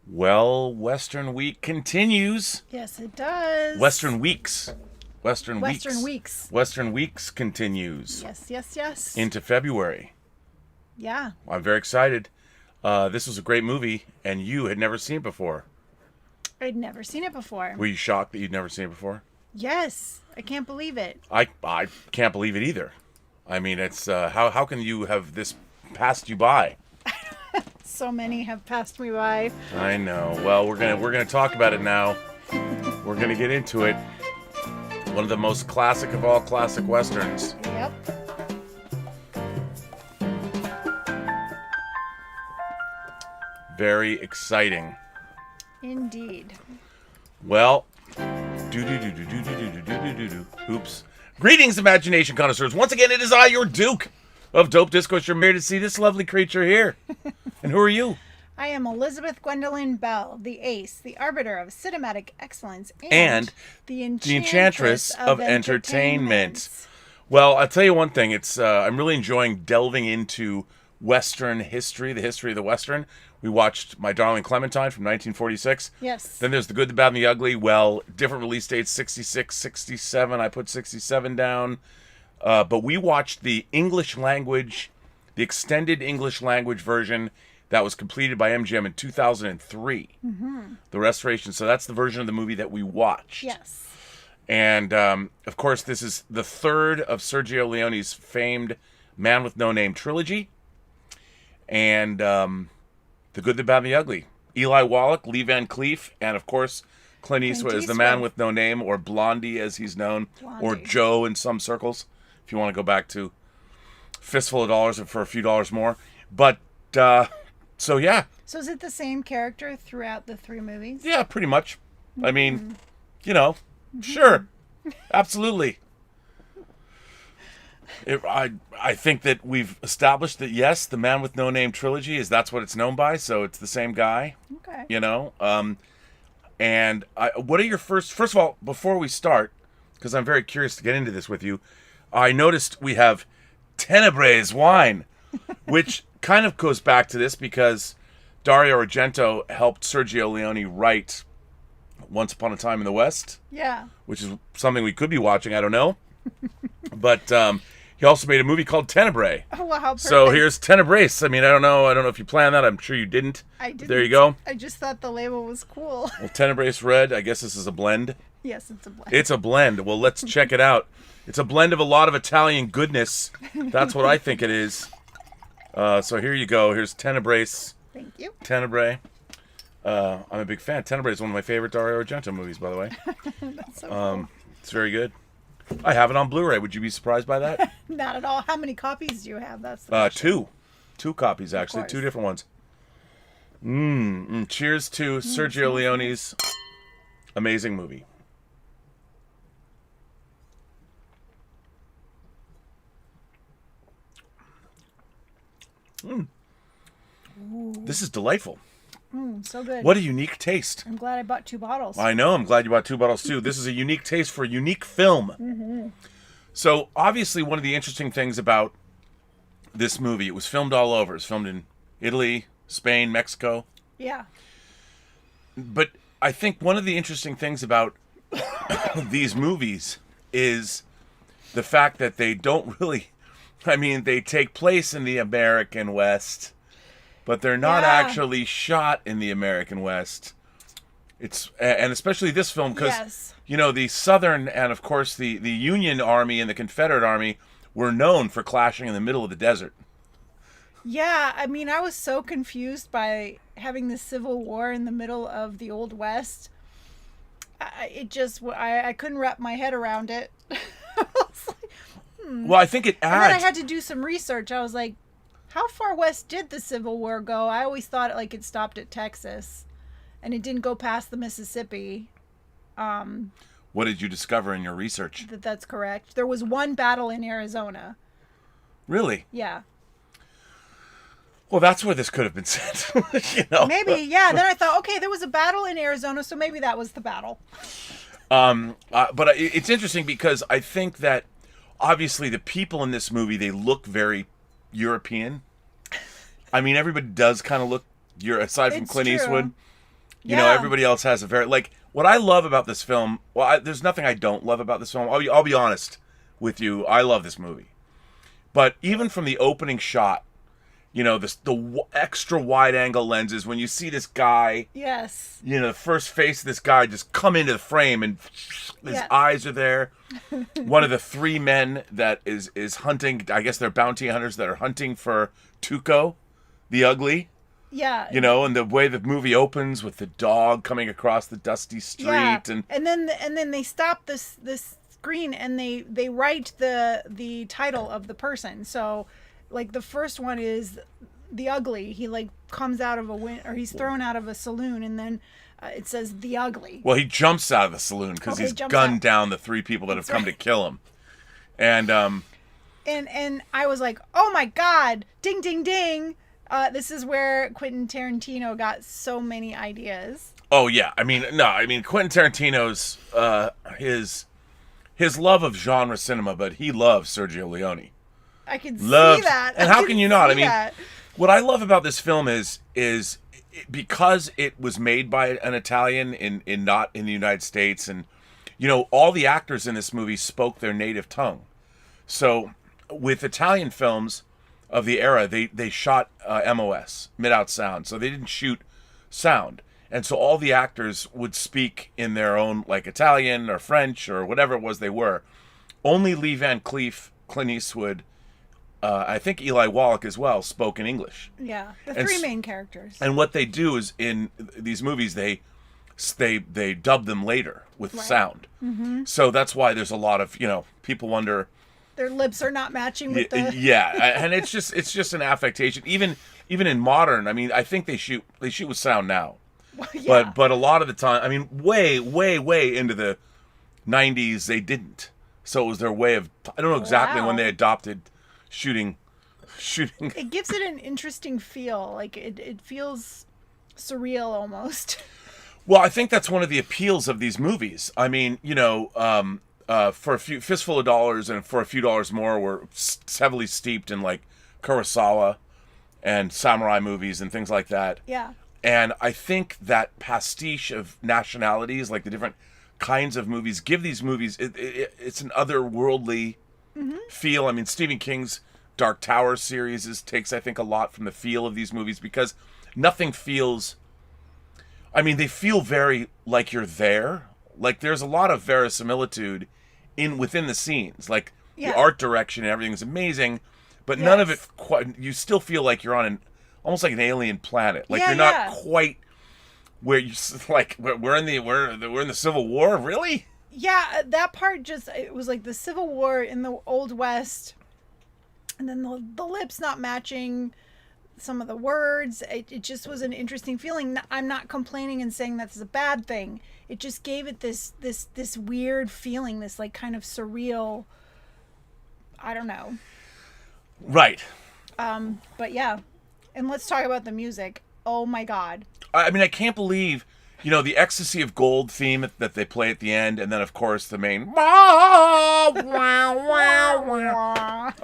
Well, Western Week continues. Yes, it does. Western Weeks. Western Weeks. Western Weeks continues. Yes. Into February. Yeah. I'm very excited. This was a great movie, and you had never seen it before. I'd never seen it before. Were you shocked that you'd never seen it before? Yes. I can't believe it. I can't believe it either. I mean, it's how can you have this passed you by? So many have passed me by. I know. Well, we're gonna talk about it now. We're gonna get into it. One of the most classic of all classic westerns. Yep. Very exciting. Indeed. Well, oops. Greetings, imagination connoisseurs. Once again, it is I, your Duke of Dope Discourse. You're here to see this lovely creature here. And who are you? I am Elysabeth Gwendolyn Belle, the ace, the arbiter of cinematic excellence, And the enchantress of entertainment. Well, I'll tell you one thing. It's I'm really enjoying delving into Western history, the history of the Western. We watched My Darling Clementine from 1946. Yes. Then there's The Good, the Bad, and the Ugly. Well, different release dates, 66, 67. I put 67 down. But we watched the English language, the extended English language version that was completed by MGM in 2003. Mm-hmm. The restoration. So that's the version of the movie that we watched. Yes. And, of course, this is the third of Sergio Leone's famed Man with No Name trilogy. And The Good, the Bad, and the Ugly. Eli Wallach, Lee Van Cleef, and, of course, Clint Eastwood is the Man with No Name, or Blondie as he's known, or Joe in some circles, if you want to go back to Fistful of Dollars for a few dollars more. But, so yeah. So is it the same character throughout the three movies? Yeah, pretty much. I mean, you know, sure. Absolutely. I think that we've established that, yes, the Man with No Name trilogy that's what it's known by, so it's the same guy. Okay. You know? And what are your first of all, before we start, because I'm very curious to get into this with you, I noticed we have Tenebrae's wine, which kind of goes back to this because Dario Argento helped Sergio Leone write Once Upon a Time in the West. Yeah. Which is something we could be watching, I don't know. But he also made a movie called Tenebrae. Oh, wow, perfect. So here's Tenebrae. I mean, I don't know if you planned that. I'm sure you didn't. I didn't. There you go. I just thought the label was cool. Well, Tenebrae red. I guess this is a blend. Yes, it's a blend. It's a blend. Well, let's check it out. It's a blend of a lot of Italian goodness. That's what I think it is. So here you go. Here's Tenebrae. Thank you. Tenebrae. I'm a big fan. Tenebrae is one of my favorite Dario Argento movies, by the way. That's so cool. It's very good. I have it on Blu-ray. Would you be surprised by that? Not at all. How many copies do you have? That's the two copies actually, two different ones. Cheers to Sergio Leone's amazing movie. This is delightful. So good. What a unique taste. I'm glad I bought 2 bottles. I know. I'm glad you bought 2 bottles, too. This is a unique taste for a unique film. Mm-hmm. So, obviously, one of the interesting things about this movie, it was filmed all over. It was filmed in Italy, Spain, Mexico. Yeah. But I think one of the interesting things about these movies is the fact that they don't really... I mean, they take place in the American West... But they're not actually shot in the American West. And especially this film, because, you know, the Southern and, of course, the Union Army and the Confederate Army were known for clashing in the middle of the desert. Yeah, I mean, I was so confused by having the Civil War in the middle of the Old West. I couldn't wrap my head around it. I was like, Well, I think it adds... And then I had to do some research. I was like, how far west did the Civil War go? I always thought it stopped at Texas, and it didn't go past the Mississippi. What did you discover in your research? That's correct. There was one battle in Arizona. Really? Yeah. Well, that's where this could have been set. You know? Maybe, yeah. Then I thought, okay, there was a battle in Arizona, so maybe that was the battle. But it's interesting because I think that obviously the people in this movie, they look very European. I mean, everybody does kind of look, aside from Clint Eastwood, You know, everybody else has a very like. What I love about this film, there's nothing I don't love about this film. I'll be honest with you. I love this movie, but even from the opening shot, you know, the extra wide angle lenses when you see this guy. Yes. You know, the first face of this guy just come into the frame and his eyes are there. One of the three men that is hunting. I guess they're bounty hunters that are hunting for Tuco, the ugly. Yeah. You know, and the way the movie opens with the dog coming across the dusty street, and then they stop this screen and they write the title of the person. So, like the first one is the ugly. He like comes out of he's thrown out of a saloon, and then it says the ugly. Well, he jumps out of the saloon because he's gunned down the three people that have come to kill him, and I was like, oh my God, ding ding ding. This is where Quentin Tarantino got so many ideas. Oh yeah, I mean Quentin Tarantino's his love of genre cinema, but he loves Sergio Leone. I can see that. And how can you not? I mean, what I love about this film is because it was made by an Italian not in the United States, and you know all the actors in this movie spoke their native tongue. So with Italian films of the era, they shot MOS, mid-out sound, so they didn't shoot sound, and so all the actors would speak in their own like Italian or French or whatever it was they were. Only Lee Van Cleef, Clint Eastwood, I think Eli Wallach as well spoke in English. Yeah, the three main characters. And what they do is in these movies they dub them later with sound. Mm-hmm. So that's why there's a lot of people wonder. Their lips are not matching with the... Yeah, and it's just an affectation. Even in modern, I mean, I think they shoot with sound now. Yeah. But a lot of the time, I mean, way into the 90s, they didn't. So it was their way of... I don't know exactly when they adopted shooting. It gives it an interesting feel. Like, it feels surreal almost. Well, I think that's one of the appeals of these movies. I mean, for a few fistful of dollars and for a few dollars more, we're heavily steeped in like Kurosawa and samurai movies and things like that. Yeah. And I think that pastiche of nationalities, like the different kinds of movies, give these movies it's an otherworldly feel. I mean, Stephen King's Dark Tower series takes, I think, a lot from the feel of these movies because nothing feels. I mean, they feel very like you're there. Like there's a lot of verisimilitude within the scenes, like the art direction and everything is amazing, but none of it quite. You still feel like you're on almost like an alien planet. Like you're not quite where you like. We're in the Civil War, really. Yeah, that part it was like the Civil War in the Old West, and then the lips not matching some of the words. It just was an interesting feeling. I'm not complaining and saying that's a bad thing. It just gave it this weird feeling, this like kind of surreal, I don't know. Right. But yeah. And let's talk about the music. Oh my God. I mean, I can't believe, the Ecstasy of Gold theme that they play at the end, and then of course the main I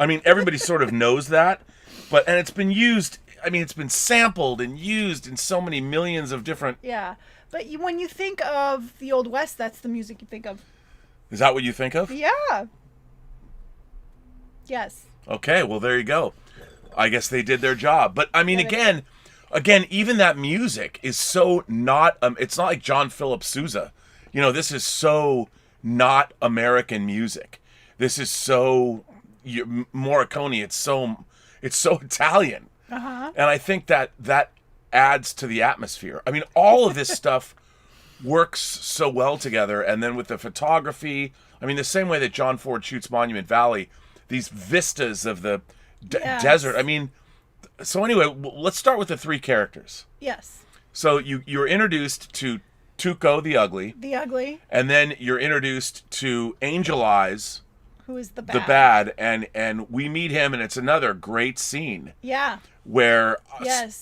mean, everybody sort of knows that, and it's been used. I mean, it's been sampled and used in so many millions of different... Yeah. But when you think of the Old West, that's the music you think of. Is that what you think of? Yeah. Yes. Okay, well, there you go. I guess they did their job. But, I mean, again, even that music is so not... it's not like John Philip Sousa. This is so not American music. This is so... Morricone, it's so Italian. Uh-huh. And I think that adds to the atmosphere. I mean, all of this stuff works so well together. And then with the photography, I mean, the same way that John Ford shoots Monument Valley, these vistas of the desert. I mean, so anyway, let's start with the three characters. Yes. So you're introduced to Tuco, the ugly. The ugly. And then you're introduced to Angel Eyes, who is the bad. And we meet him, and it's another great scene. Yeah. Where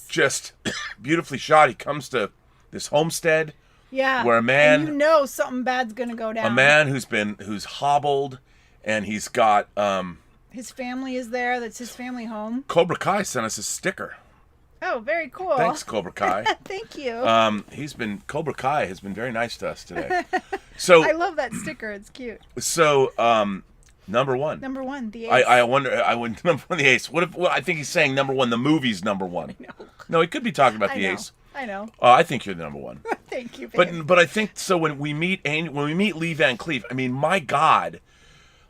just beautifully shot, he comes to this homestead. Yeah. Where a man, and something bad's gonna go down. A man who's hobbled, and he's got his family is there. That's his family home. Cobra Kai sent us a sticker. Oh, Oh, very cool. Thanks, Cobra Kai. Thank you. Cobra Kai has been very nice to us today. So I love that sticker. It's cute. So, number one. Number one, the ace. I wonder. I would number one, the ace. What if? Well, I think he's saying number one. The movie's number one. I know. No, he could be talking about the ace. I know. I think you're the number one. Thank you, babe. But I think so. When we meet Lee Van Cleef, I mean, my God,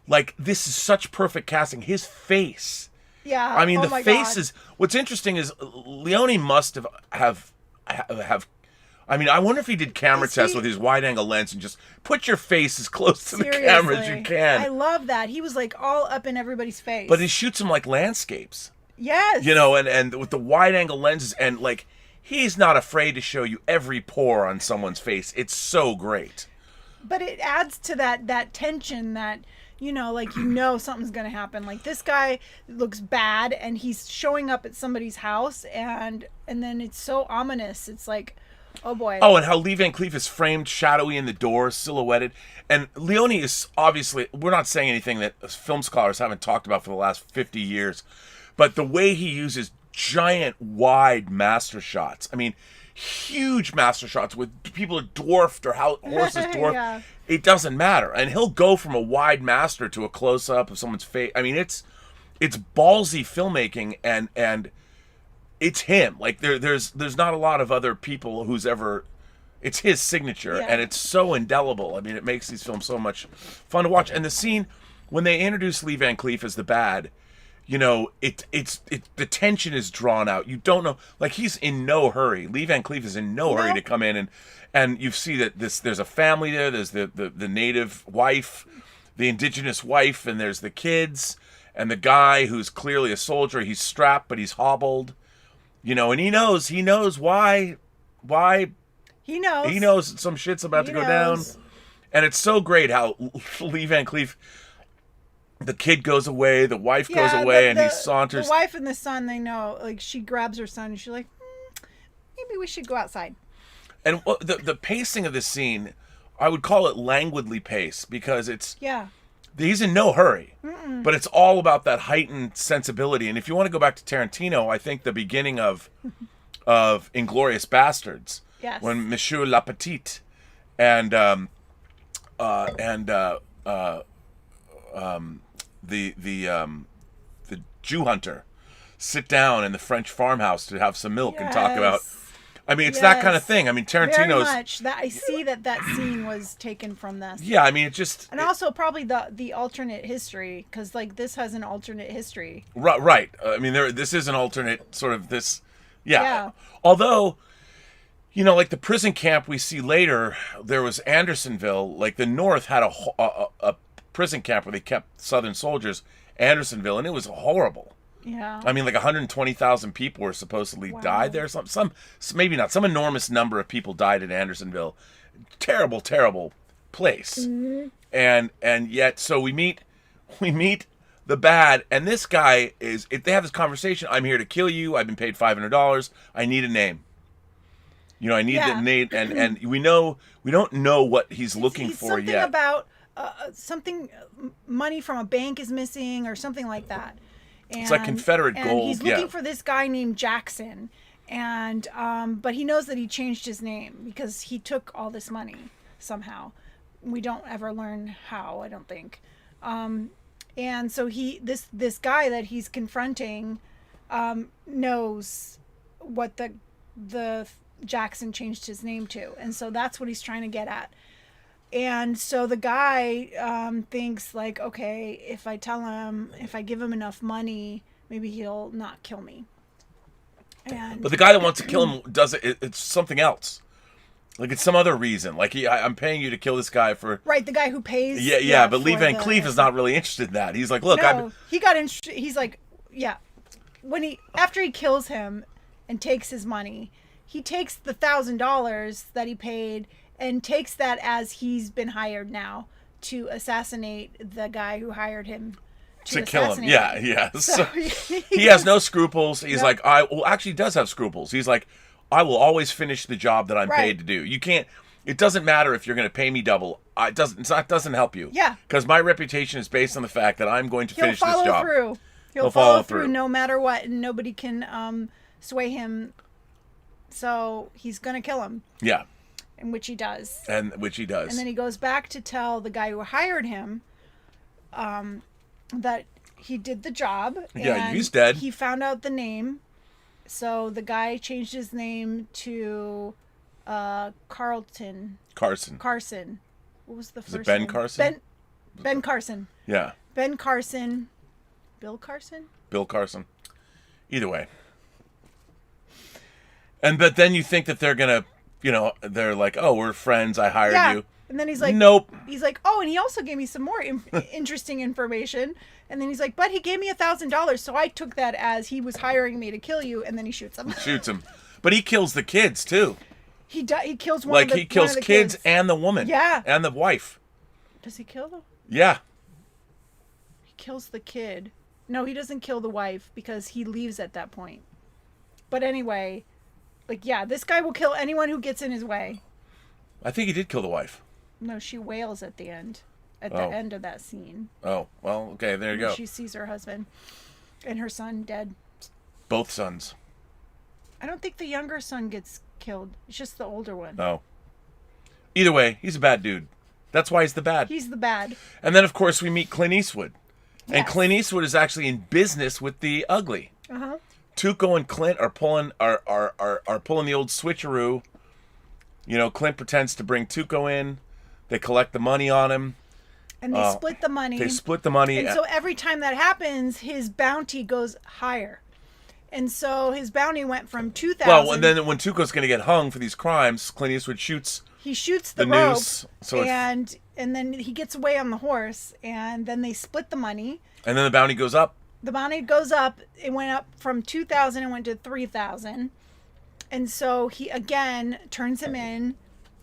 like this is such perfect casting. His face. Yeah. I mean, oh the my face God. is. What's interesting is Leone must have. I mean, I wonder if he did camera tests with his wide-angle lens and just put your face as close to the camera as you can. I love that. He was like all up in everybody's face. But he shoots them like landscapes. Yes. You know, and with the wide-angle lenses, and like he's not afraid to show you every pore on someone's face. It's so great. But it adds to that tension that, like, something's going to happen. Like, this guy looks bad, and he's showing up at somebody's house, and then it's so ominous. It's like, oh, boy. Oh, and how Lee Van Cleef is framed shadowy in the door, silhouetted. And Leone is obviously, we're not saying anything that film scholars haven't talked about for the last 50 years, but the way he uses giant, wide master shots. I mean, huge master shots with people are dwarfed or how horses dwarfed. Yeah. It doesn't matter. And he'll go from a wide master to a close-up of someone's face. I mean, it's ballsy filmmaking, and it's him. Like there's not a lot of other people who's ever. It's his signature, and it's so indelible. I mean, it makes these films so much fun to watch. And the scene when they introduce Lee Van Cleef as the bad, it's the tension is drawn out. You don't know, like he's in no hurry. Lee Van Cleef is in no hurry to come in, and you see that there's a family there. There's the native wife, the indigenous wife, and there's the kids, and the guy who's clearly a soldier. He's strapped, but he's hobbled. And he knows why. He knows. He knows some shit's about to go down. And it's so great how Lee Van Cleef, the kid goes away, the wife goes away, and he saunters. The wife and the son, they know. Like, she grabs her son, and she's like, maybe we should go outside. And the pacing of this scene, I would call it languidly paced, because it's... Yeah. He's in no hurry, but it's all about that heightened sensibility. And if you want to go back to Tarantino, I think the beginning of Inglourious Bastards, yes, when Monsieur Lapetite and the Jew hunter sit down in the French farmhouse to have some milk and talk about. I mean, it's that kind of thing. I mean, Tarantino's... Very much. I see that scene was taken from this. Yeah, I mean, it just... And also probably the alternate history, because, like, this has an alternate history. Right. I mean, this is an alternate sort of this... Yeah. Although, like the prison camp we see later, there was Andersonville. Like, the North had a prison camp where they kept Southern soldiers, Andersonville, and it was horrible. Yeah. I mean, like 120,000 people were supposedly died there. Some maybe not. Some enormous number of people died in Andersonville. Terrible, terrible place. Mm-hmm. And yet, so we meet the bad, and this guy is. If they have this conversation, I'm here to kill you. I've been paid $500. I need a name. I need the name, and we don't know what he's looking for something yet. About money from a bank is missing or something like that. And, it's like Confederate gold. He's looking for this guy named Jackson, and but he knows that he changed his name because he took all this money somehow. We don't ever learn how, I don't think. And so this guy that he's confronting knows what the Jackson changed his name to, and so that's what he's trying to get at. And so the guy thinks, like, okay, if I give him enough money, maybe he'll not kill me. But the guy that wants to kill him does it. It's something else. Like, it's some other reason. Like, I'm paying you to kill this guy for... Right, the guy who pays... Yeah, but Lee Van Cleef is not really interested in that. He's like, look, he got interested. He's like, yeah. After he kills him and takes his money, he takes the $1,000 that he paid and takes that as he's been hired now to assassinate the guy who hired him to kill him. Yeah. So he has no scruples. He's like, actually, he does have scruples. He's like, I will always finish the job that I'm paid to do. You can't. It doesn't matter if you're going to pay me double. It doesn't help you. Yeah. Because my reputation is based on the fact that I'm going to finish this job. He'll follow through no matter what, and nobody can sway him. So he's going to kill him. Yeah. And which he does. And then he goes back to tell the guy who hired him that he did the job. Yeah, and he's dead. He found out the name. So the guy changed his name to Carson. What was the first name? Is it Ben Carson? Ben Carson. Yeah. Ben Carson. Bill Carson? Bill Carson. Either way. But then you think that they're going to, they're like, oh, we're friends. I hired you. And then he's like, nope. He's like, oh, and he also gave me some more interesting information. And then he's like, but he gave me $1,000. So I took that as he was hiring me to kill you. And then he shoots him. But he kills the kids too. He kills one of the he kills kids and the woman. Yeah. And the wife. Does he kill them? Yeah. He kills the kid. No, he doesn't kill the wife because he leaves at that point. But anyway, this guy will kill anyone who gets in his way. I think he did kill the wife. No, she wails at the end. At the end of that scene. Oh, well, okay, there you go. She sees her husband and her son dead. Both sons. I don't think the younger son gets killed. It's just the older one. Oh. Either way, he's a bad dude. That's why he's the bad. He's the bad. And then, of course, we meet Clint Eastwood. Yes. And Clint Eastwood is actually in business with the ugly. Uh-huh. Tuco and Clint are pulling the old switcheroo. Clint pretends to bring Tuco in. They collect the money on him. And they split the money. And so every time that happens, his bounty goes higher. And so his bounty went from 2,000. Well, and then when Tuco's going to get hung for these crimes, Clint Eastwood shoots. He shoots the rope, noose. So and then he gets away on the horse, and then they split the money. And then the bounty goes up. The bounty goes up. It went up from 2,000 and went to 3,000. And so he again turns him in,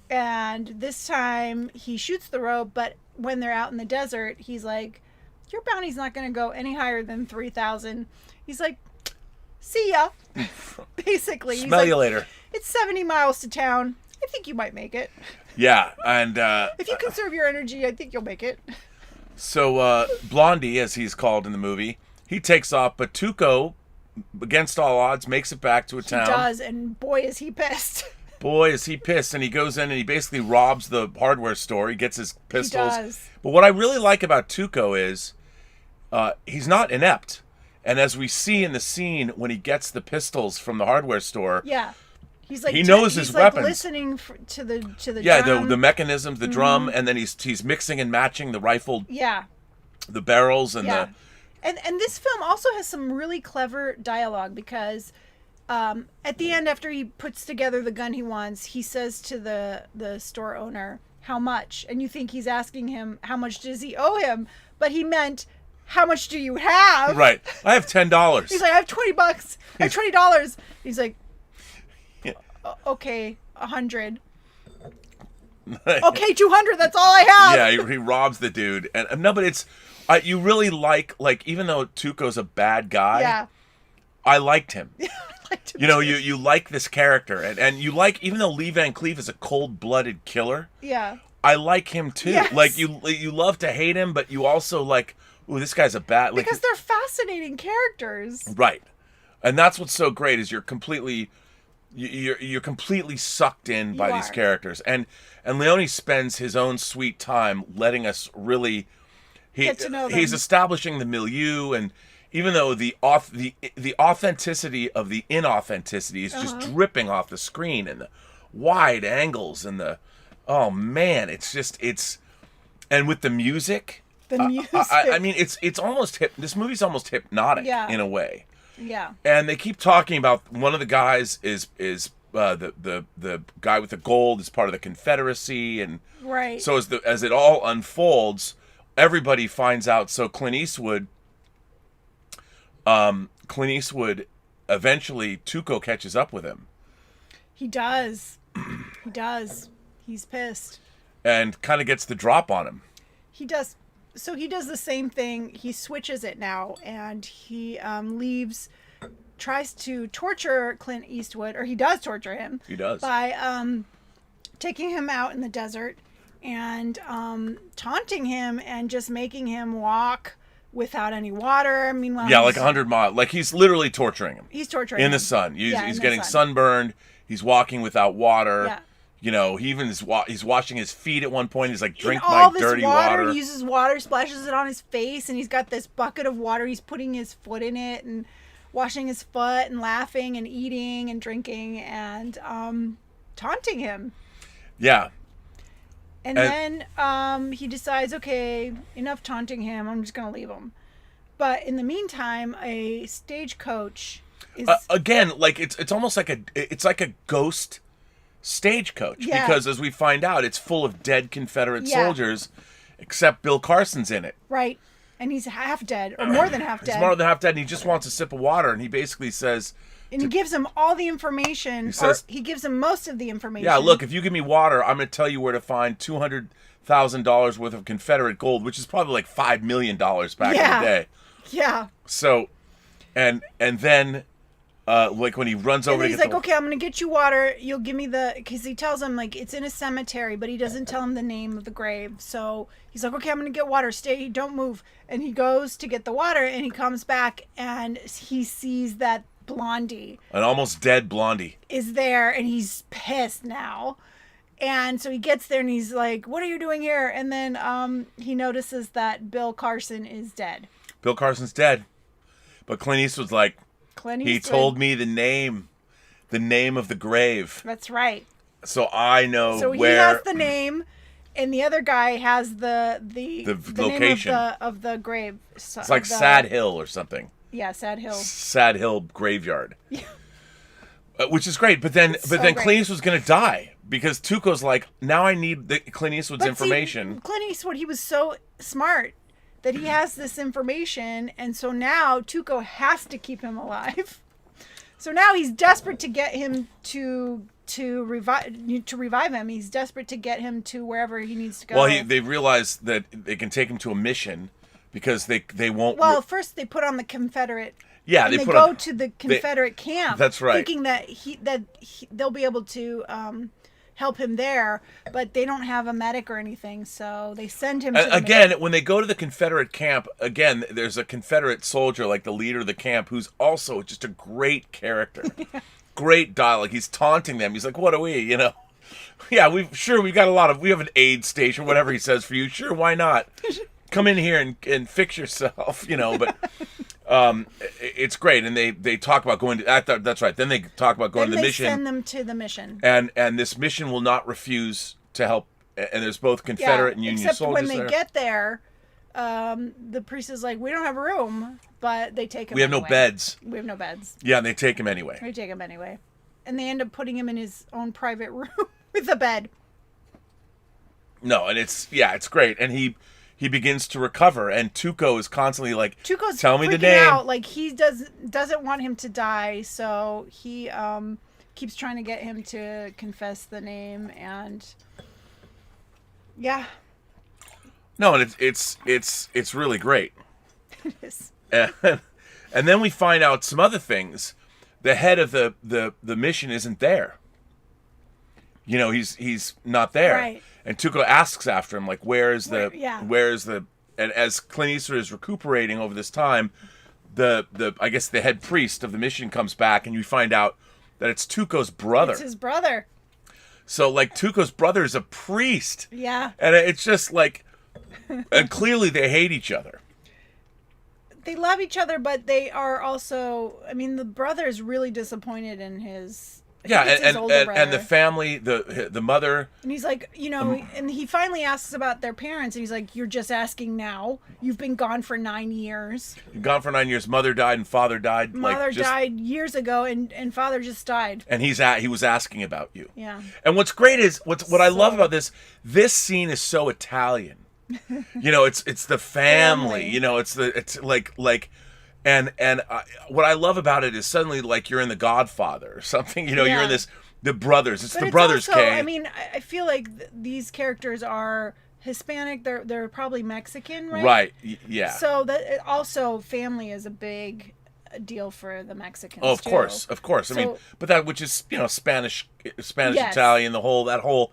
and this time he shoots the rope, but when they're out in the desert, he's like, your bounty's not going to go any higher than 3,000. He's like, see ya. Basically. Smell you later. It's 70 miles to town. I think you might make it. Yeah, and... if you conserve your energy, I think you'll make it. So, Blondie, as he's called in the movie, he takes off, but Tuco, against all odds, makes it back to a town. He does, and boy, is he pissed. Boy, is he pissed, and he goes in and he basically robs the hardware store. He gets his pistols. He does. But what I really like about Tuco is he's not inept. And as we see in the scene when he gets the pistols from the hardware store, he's like he knows his weapons. Listening to the drum. the mechanisms, the drum, and then he's mixing and matching the rifle, the barrels, and the. And this film also has some really clever dialogue because. At the end, after he puts together the gun he wants, he says to the store owner, how much? And you think he's asking him, how much does he owe him? But he meant, how much do you have? Right. I have $10. He's like, I have $20. I have $20. He's like, okay, 100. Okay, 200. That's all I have. Yeah, he robs the dude. And no, but it's, you really like, even though Tuco's a bad guy, I liked him. You like this character, and you like, even though Lee Van Cleef is a cold-blooded killer, I like him too. Yes. Like you love to hate him, but you also like, ooh, this guy's a bad. Because they're fascinating characters, right? And that's what's so great is you're completely sucked in by these characters, and Leone spends his own sweet time letting us really get to know them. He's establishing the milieu and. Even though the authenticity of the inauthenticity is just dripping off the screen and the wide angles and oh man, and with the music, I mean it's almost this movie's almost hypnotic in a way. Yeah. And they keep talking about one of the guys is the guy with the gold is part of the Confederacy, and right. So as it all unfolds, everybody finds out. So Clint Eastwood, eventually Tuco catches up with him. He does. He's pissed. And kind of gets the drop on him. He does. So he does the same thing. He switches it now, and he leaves, tries to torture Clint Eastwood, or he does torture him. He does. By taking him out in the desert and taunting him and just making him walk without any water. Meanwhile, Yeah, like 100 miles. Like he's literally torturing him. He's torturing in him. the sun. He's in the getting sun. sunburned. He's walking without water. Yeah. You know, he even he's washing his feet at one point. He's like, drink And all my this dirty water. He uses water, splashes it on his face, and he's got this bucket of water. He's putting his foot in it and washing his foot and laughing and eating and drinking and taunting him. Yeah. And then he decides, okay, enough taunting him. I'm just going to leave him. But in the meantime, a stagecoach is... again, like it's almost like a ghost stagecoach. Yeah. Because as we find out, it's full of dead Confederate soldiers, except Bill Carson's in it. Right. And he's half dead, or more than half dead. He's more than half dead, and he just wants a sip of water, and he basically says... And he gives him all the information, he gives him most of the information. Yeah, look, if you give me water, I'm going to tell you where to find $200,000 worth of Confederate gold, which is probably like $5 million back in the day. Yeah. So, and then, like when he runs over, he's like, okay, I'm gonna get you water. You'll give me because he tells him like it's in a cemetery, but he doesn't tell him the name of the grave. So he's like, okay, I'm gonna get water. Stay, don't move. And he goes to get the water, and he comes back, and he sees that Blondie, an almost dead Blondie, is there, and he's pissed now. And so he gets there, and he's like, what are you doing here? And then he notices that Bill Carson is dead. Bill Carson's dead, but Clint Eastwood's like, he told me the name of the grave. That's right. So I know so where. He has the name, and the other guy has the location name of the grave. So, it's like Sad Hill or something. Yeah, Sad Hill. Sad Hill graveyard. Yeah. Which is great, but then Clint Eastwood's gonna die because Tuco's like, now I need Clint Eastwood's information. See, Clint Eastwood, he was so smart that he has this information, and so now Tuco has to keep him alive. So now he's desperate to get him to revive him. He's desperate to get him to wherever he needs to go. Well, they realize that they can take him to a mission because they won't. Well, first they put on the Confederate. Yeah, they go to the Confederate camp. That's right. Thinking that they'll be able to help him there, but they don't have a medic or anything, so they send him to again when they go to the Confederate camp. Again, there's a Confederate soldier, like the leader of the camp, who's also just a great character. Yeah. Great dialogue. He's taunting them. He's like, what are we, you know? Yeah, we have an aid station, whatever he says for you. Sure, why not? Come in here and fix yourself, you know, but it's great. And they talk about going to that's right. Then they talk about going to the mission. They send them to the mission. And this mission will not refuse to help. And there's both Confederate and Union except soldiers when they get there, the priest is like, we don't have room, but they take him We have no beds. We have no beds. Yeah, and they take him anyway. They take him anyway. And they end up putting him in his own private room with a bed. No, and it's great. And he begins to recover, and Tuco is constantly like, Tuco's tell me the name. Out. Like he doesn't want him to die, so he keeps trying to get him to confess the name, and yeah. No, and it's really great. It is. And then we find out some other things. The head of the mission isn't there. You know, he's not there. Right. And Tuco asks after him, like, where's the and as Clint Eastwood is recuperating over this time, I guess the head priest of the mission comes back, and you find out that it's Tuco's brother. It's his brother. So like Tuco's brother is a priest. Yeah. And it's just like, and clearly they hate each other. They love each other, but they are also, I mean, the brother is really disappointed in his. Yeah, and the family, the mother. And he's like, you know, and he finally asks about their parents, and he's like, you're just asking now. You've been gone for 9 years. You've gone for 9 years. Mother died and father died. Mother died years ago, and father just died. And he was asking about you. Yeah. And what's great is, what I love about this scene is so Italian. You know, it's the family. You know, it's like. And what I love about it is suddenly like you're in The Godfather or something. You know, you're in the brothers. It's the brothers, also, Kay. I mean, I feel like these characters are Hispanic. They're probably Mexican, right? Right. Yeah. So that also family is a big deal for the Mexicans. Oh, of course. I mean, but that which is Spanish, yes. Italian, that whole,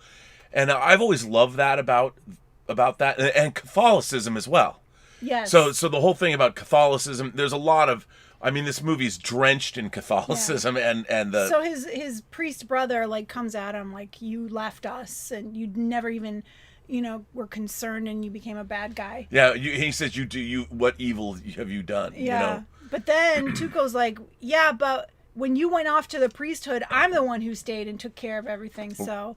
and I've always loved that about that, and Catholicism as well. Yes. So the whole thing about Catholicism, there's a lot of, I mean, this movie's drenched in Catholicism and the. So his priest brother like comes at him like, you left us and you never even, were concerned and you became a bad guy. Yeah, he says, what evil have you done? Yeah. But then Tuco's like, yeah, but when you went off to the priesthood, I'm the one who stayed and took care of everything. So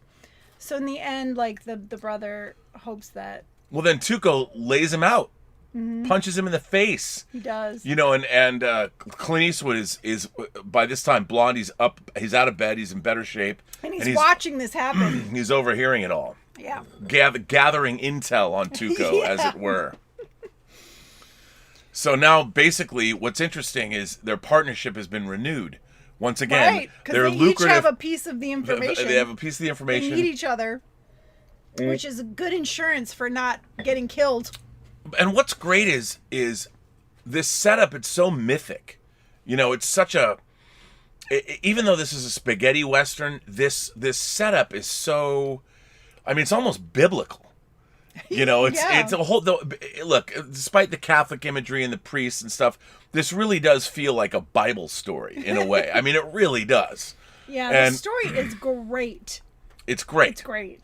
in the end, like the brother hopes that. Well, then Tuco lays him out. Punches him in the face. He does. And Clint Eastwood is by this time, Blondie's up. He's out of bed. He's in better shape. And he's watching this happen. He's overhearing it all. Yeah. Gathering intel on Tuco, as it were. So now, basically, what's interesting is their partnership has been renewed. Once again, right, they're lucrative. Each have a piece of the information. They have a piece of the information. They need each other, which is good insurance for not getting killed. And what's great is this setup. It's so mythic, it's such a. Even though this is a spaghetti western, this setup is so. I mean, it's almost biblical. It's a whole. Look, despite the Catholic imagery and the priests and stuff, this really does feel like a Bible story in a way. I mean, it really does. Yeah, the story is great. It's great. It's great.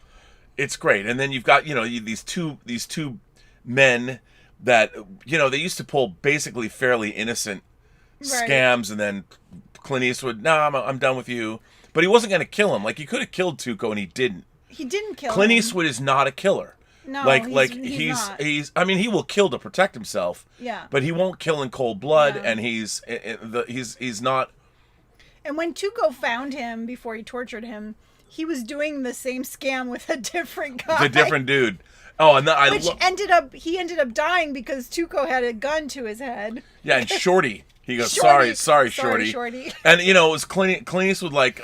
It's great, and then you've got these two men that they used to pull basically fairly innocent scams, and then Clint Eastwood, I'm done with you, but he wasn't going to kill him. Like, he could have killed Tuco, and he didn't. He didn't kill Clint him. Eastwood is not a killer. No, he's not. I mean, he will kill to protect himself. Yeah. But he won't kill in cold blood, and he's not. And when Tuco found him before he tortured him, he was doing the same scam with a different guy. The different dude. Oh, and he ended up dying because Tuco had a gun to his head. Yeah, and Shorty. He goes, sorry, Shorty. And it was Clint Eastwood like,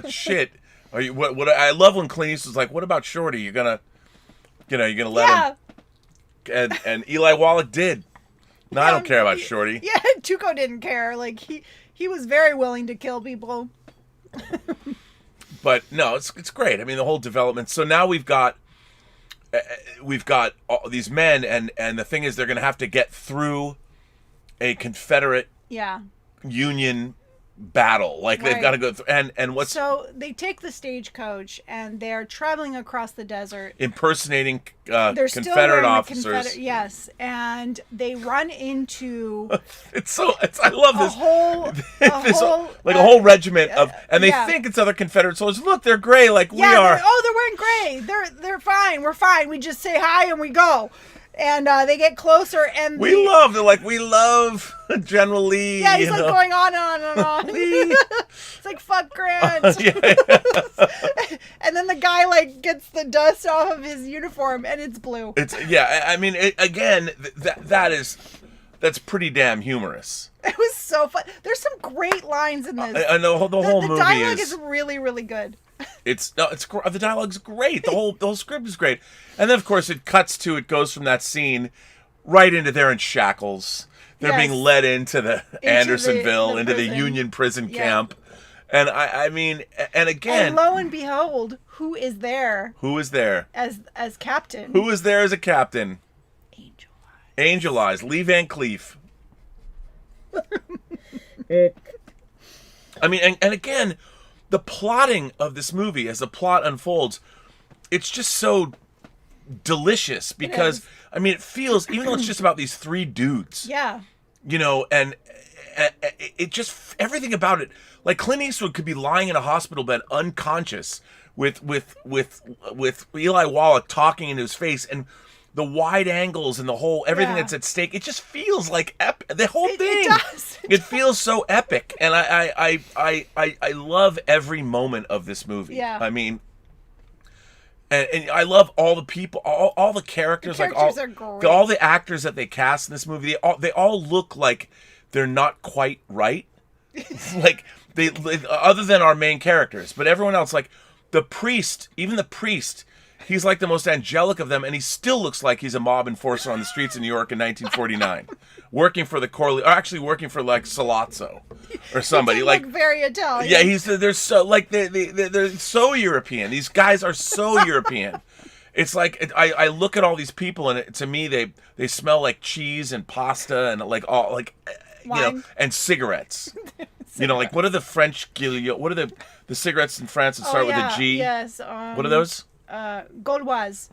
shit. Are you what? I love when Clint Eastwood's like, what about Shorty? You're gonna let him. And Eli Wallach did. No, I don't care about Shorty. Yeah, Tuco didn't care. Like he was very willing to kill people. But no, it's great. I mean, the whole development. So now we've got all these men, and the thing is, they're going to have to get through a Confederate Union battle. Like, they've got to go through. And what's so they take the stagecoach and they're traveling across the desert, impersonating they're Confederate officers. Yes, and they run into. I love this. A whole regiment of, and they think it's other Confederate soldiers. Look, they're gray, like we are. They're wearing gray. They're fine. We're fine. We just say hi and we go. And they get closer, and we love General Lee. Yeah, he's like going on and on. It's like, fuck Grant. And then the guy like gets the dust off of his uniform, and it's blue. I mean, that's pretty damn humorous. It was so fun. There's some great lines in this. I know the whole movie dialogue is really, really good. The dialogue's great. The whole script is great, and then of course it goes from that scene right into they're in shackles. They're being led into the Andersonville, into the Union prison camp, and I mean, and again, and lo and behold, who is there? Who is there as captain? Who is there as a captain? Angel Eyes, Lee Van Cleef. I mean, and again, the plotting of this movie as the plot unfolds, it's just so delicious because, I mean, it feels, even though it's just about these three dudes. Yeah. And it just, everything about it, like Clint Eastwood could be lying in a hospital bed unconscious with Eli Wallach talking in his face, and the wide angles and the whole everything that's at stake. It just feels like the whole thing. It does. It feels so epic, and I love every moment of this movie. Yeah. I mean, and I love all the people, all the characters. The characters are great. All the actors that they cast in this movie. They all look like they're not quite right. Like they other than our main characters, but everyone else, like the priest, even the priest. He's like the most angelic of them, and he still looks like he's a mob enforcer on the streets of New York in 1949, working for the Corleone, or actually working for like Salazzo or somebody. He like look very Italian. Yeah, they're so like they're so European. These guys are so European, It's like I look at all these people, and to me they smell like cheese and pasta and like all like Wine. and cigarettes. Like what are the French what are the cigarettes in France that start with a G? Yes. What are those? Gauloise.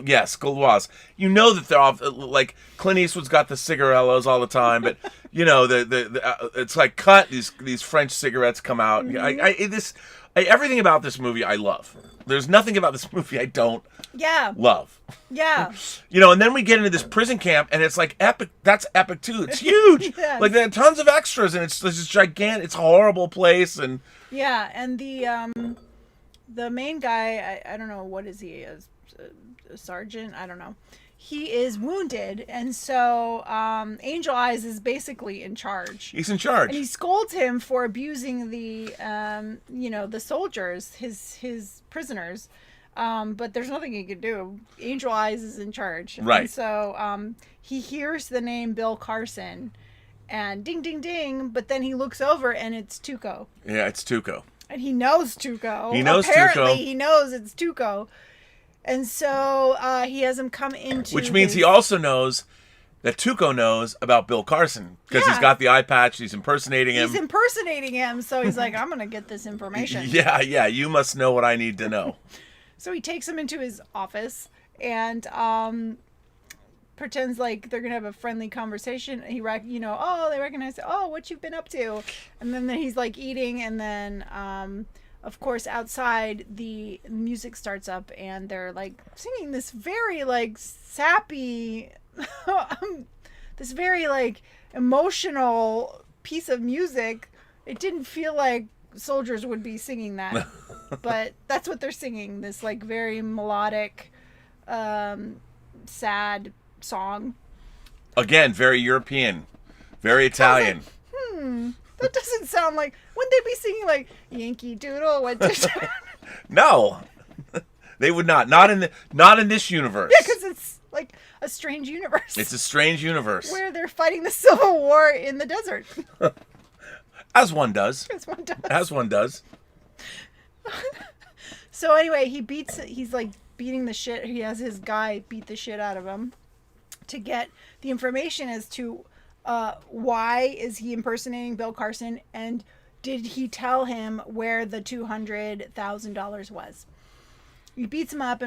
Yes, Gauloise. You know that they're all like Clint Eastwood's got the cigarellos all the time, but it's like cut these French cigarettes come out. Everything about this movie I love. There's nothing about this movie I don't love. Yeah. And then we get into this prison camp, and it's like epic. That's epic too. It's huge. Yes. Like there are tons of extras, and it's this gigantic. It's a horrible place, and and the main guy, I don't know, what is he, a sergeant? I don't know. He is wounded, and so Angel Eyes is basically in charge. He's in charge. And he scolds him for abusing the soldiers, his prisoners. But there's nothing he can do. Angel Eyes is in charge. Right. And so he hears the name Bill Carson, and ding, ding, ding, but then he looks over, and it's Tuco. Yeah, it's Tuco. And he knows Tuco. Apparently, Tuco. He knows it's Tuco. And so he has him come into Which means he also knows that Tuco knows about Bill Carson. Because he's got the eye patch. He's impersonating him. So he's like, I'm going to get this information. Yeah, you must know what I need to know. So he takes him into his office and pretends like they're gonna have a friendly conversation. They recognize, what you've been up to, and then he's like eating, and then of course outside the music starts up, and they're like singing this very like sappy, this very like emotional piece of music. It didn't feel like soldiers would be singing that, but that's what they're singing. This like very melodic, sad song. Again, very European, very Italian. That doesn't sound like. Wouldn't they be singing like Yankee Doodle went to? No, they would not. Not in this universe. Yeah, because it's like a strange universe. It's a strange universe where they're fighting the Civil War in the desert. As one does. As one does. So anyway, he's like beating the shit. He has his guy beat the shit out of him to get the information as to why is he impersonating Bill Carson, and did he tell him where the $200,000 was. He beats him up,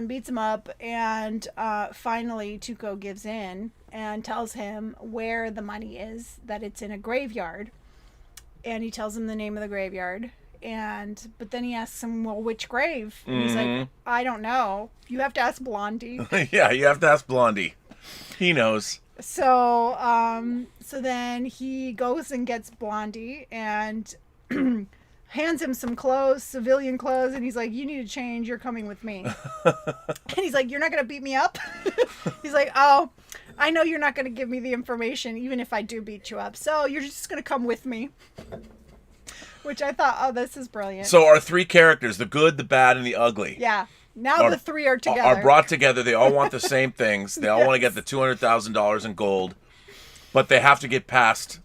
and finally Tuco gives in and tells him where the money is, that it's in a graveyard. And he tells him the name of the graveyard. But then he asks him, well, which grave? And he's like, I don't know. You have to ask Blondie. Yeah, you have to ask Blondie. He knows. So then he goes and gets Blondie and hands him some clothes, civilian clothes, and he's like, you need to change. You're coming with me. And he's like, you're not going to beat me up? He's like, oh, I know you're not going to give me the information, even if I do beat you up. So you're just going to come with me. Which I thought, oh, this is brilliant. So our three characters, the good, the bad, and the ugly. Yeah. Now the three are together. Are brought together. They all want the same things. They all want to get the $200,000 in gold. But they have to get past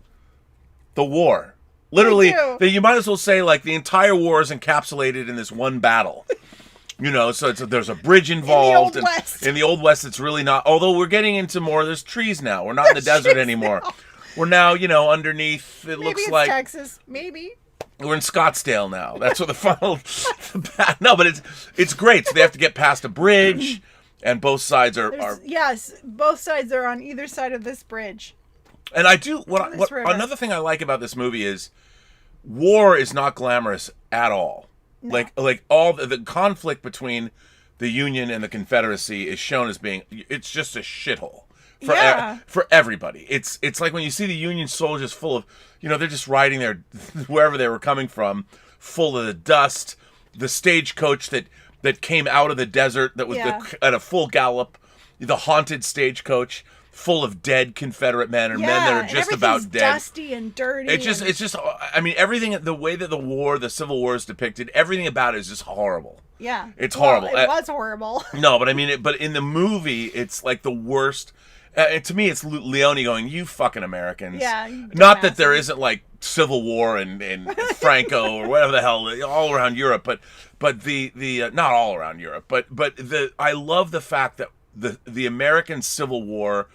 the war. Literally, you might as well say, like, the entire war is encapsulated in this one battle. So there's a bridge involved. In the Old West, it's really not. Although we're getting into more, there's trees now. We're not in the desert anymore. Now. We're now, underneath, Maybe looks it's like Texas. Maybe. We're in Scottsdale now. That's what the final. No, but it's great. So they have to get past a bridge, and both sides are. Yes, both sides are on either side of this bridge. And I do what another thing I like about this movie is war is not glamorous at all. No. Like all the conflict between the Union and the Confederacy is shown as being, it's just a shithole. For everybody. It's like when you see the Union soldiers full of, they're just riding there wherever they were coming from, full of the dust, the stagecoach that came out of the desert that was at a full gallop, the haunted stagecoach full of dead Confederate men men that are just about dead. Dusty and dirty. It's just everything, the way that the Civil War is depicted, everything about it is just horrible. Yeah. It's horrible. It was horrible. No, but but in the movie, it's like the worst. And to me, it's Leone going, "You fucking Americans." Yeah. You Not that there dumbasses. isn't like civil war and Franco or whatever the hell all around Europe, but the not all around Europe, but I love the fact that the American Civil War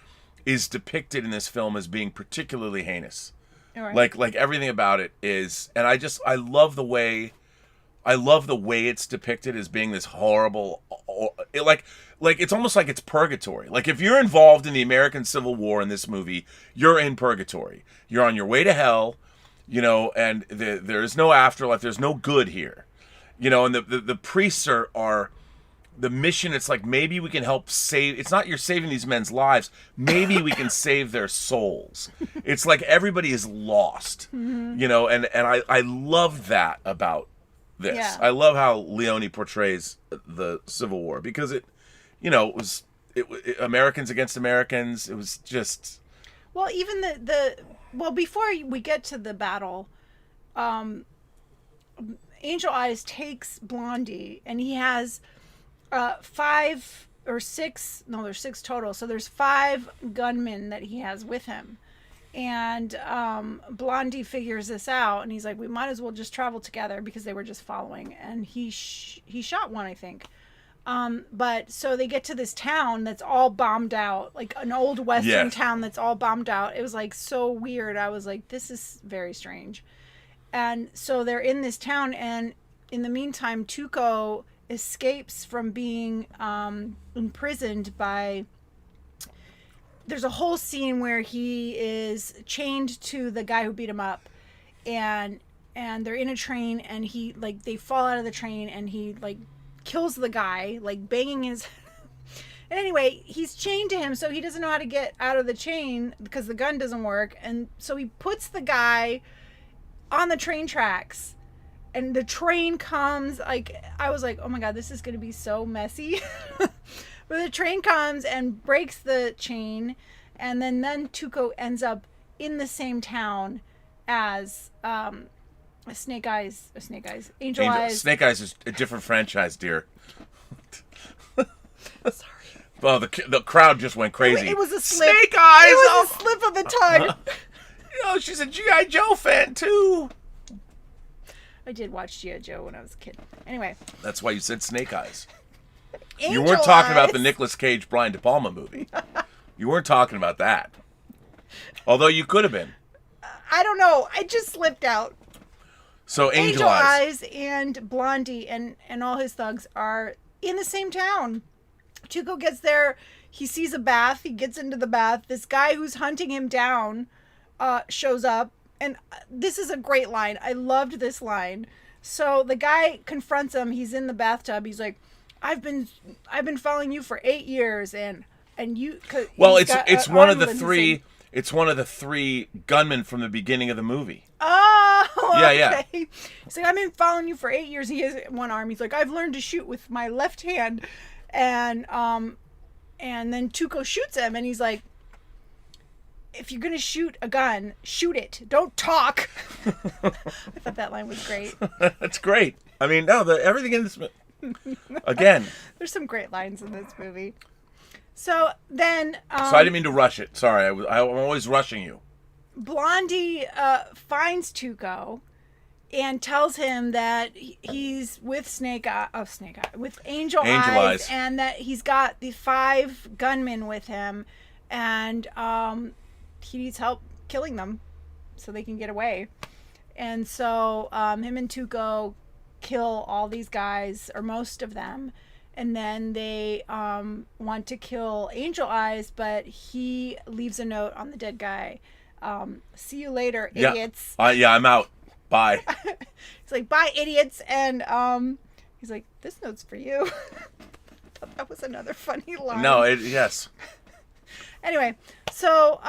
is depicted in this film as being particularly heinous. All right. Like everything about it is, and I love the way. I love the way it's depicted as being this horrible, like it's almost like it's purgatory. Like if you're involved in the American Civil War in this movie, you're in purgatory. You're on your way to hell, and there is no afterlife. There's no good here, and the priests are the mission. It's like maybe we can help save. It's not you're saving these men's lives. Maybe we can save their souls. It's like everybody is lost, and I love that about this. Yeah. I love how Leone portrays the Civil War because it was Americans against Americans. It was just Well, even well, before we get to the battle, Angel Eyes takes Blondie, and he has 5 or 6. No, there's 6 total. So there's 5 gunmen that he has with him. And Blondie figures this out, and he's like, we might as well just travel together because they were just following. And he shot one, I think. But so they get to this town that's all bombed out, like an old Western town that's all bombed out. It was like so weird. I was like, this is very strange. And so they're in this town, and in the meantime, Tuco escapes from being imprisoned by... There's a whole scene where he is chained to the guy who beat him up, and they're in a train, and he they fall out of the train, and he kills the guy, banging his... And anyway, he's chained to him, so he doesn't know how to get out of the chain because the gun doesn't work, and so he puts the guy on the train tracks, and the train comes. I was like, oh my god, this is gonna be so messy. But the train comes and breaks the chain, and then Tuco ends up in the same town as Snake Eyes, Angel Eyes. Snake Eyes is a different franchise, dear. Sorry. Well, the crowd just went crazy. It was a slip. Snake Eyes. It was a slip of the tongue. She's a G.I. Joe fan too. I did watch G.I. Joe when I was a kid. Anyway. That's why you said Snake Eyes. Angel You weren't talking about Eyes. the Nicolas Cage Brian De Palma movie. You weren't talking about that. Although you could have been. I don't know. I just slipped out. So Angel Eyes and Blondie and all his thugs are in the same town. Tuco gets there. He sees a bath. He gets into the bath. This guy who's hunting him down shows up. And this is a great line. I loved this line. So the guy confronts him. He's in the bathtub. He's like, I've been following you for 8 years, and you. Well, it's one of the 3. It's one of the 3 gunmen from the beginning of the movie. Oh, yeah. He's like, I've been following you for 8 years. He has one arm. He's like, I've learned to shoot with my left hand, and then Tuco shoots him, and he's like, if you're gonna shoot a gun, shoot it. Don't talk. I thought that line was great. That's great. I mean, no, everything in this. Again, there's some great lines in this movie. So then, so I didn't mean to rush it. Sorry, I'm always rushing you. Blondie finds Tuco and tells him that he's with with Angel Eyes, and that he's got the 5 gunmen with him, and he needs help killing them so they can get away. And so him and Tuco kill all these guys, or most of them, and then they want to kill Angel Eyes, but he leaves a note on the dead guy. See you later, idiots. Yeah, I'm out. Bye. He's like, bye, idiots. And he's like, this note's for you. I thought that was another funny line. No, yes. Anyway, so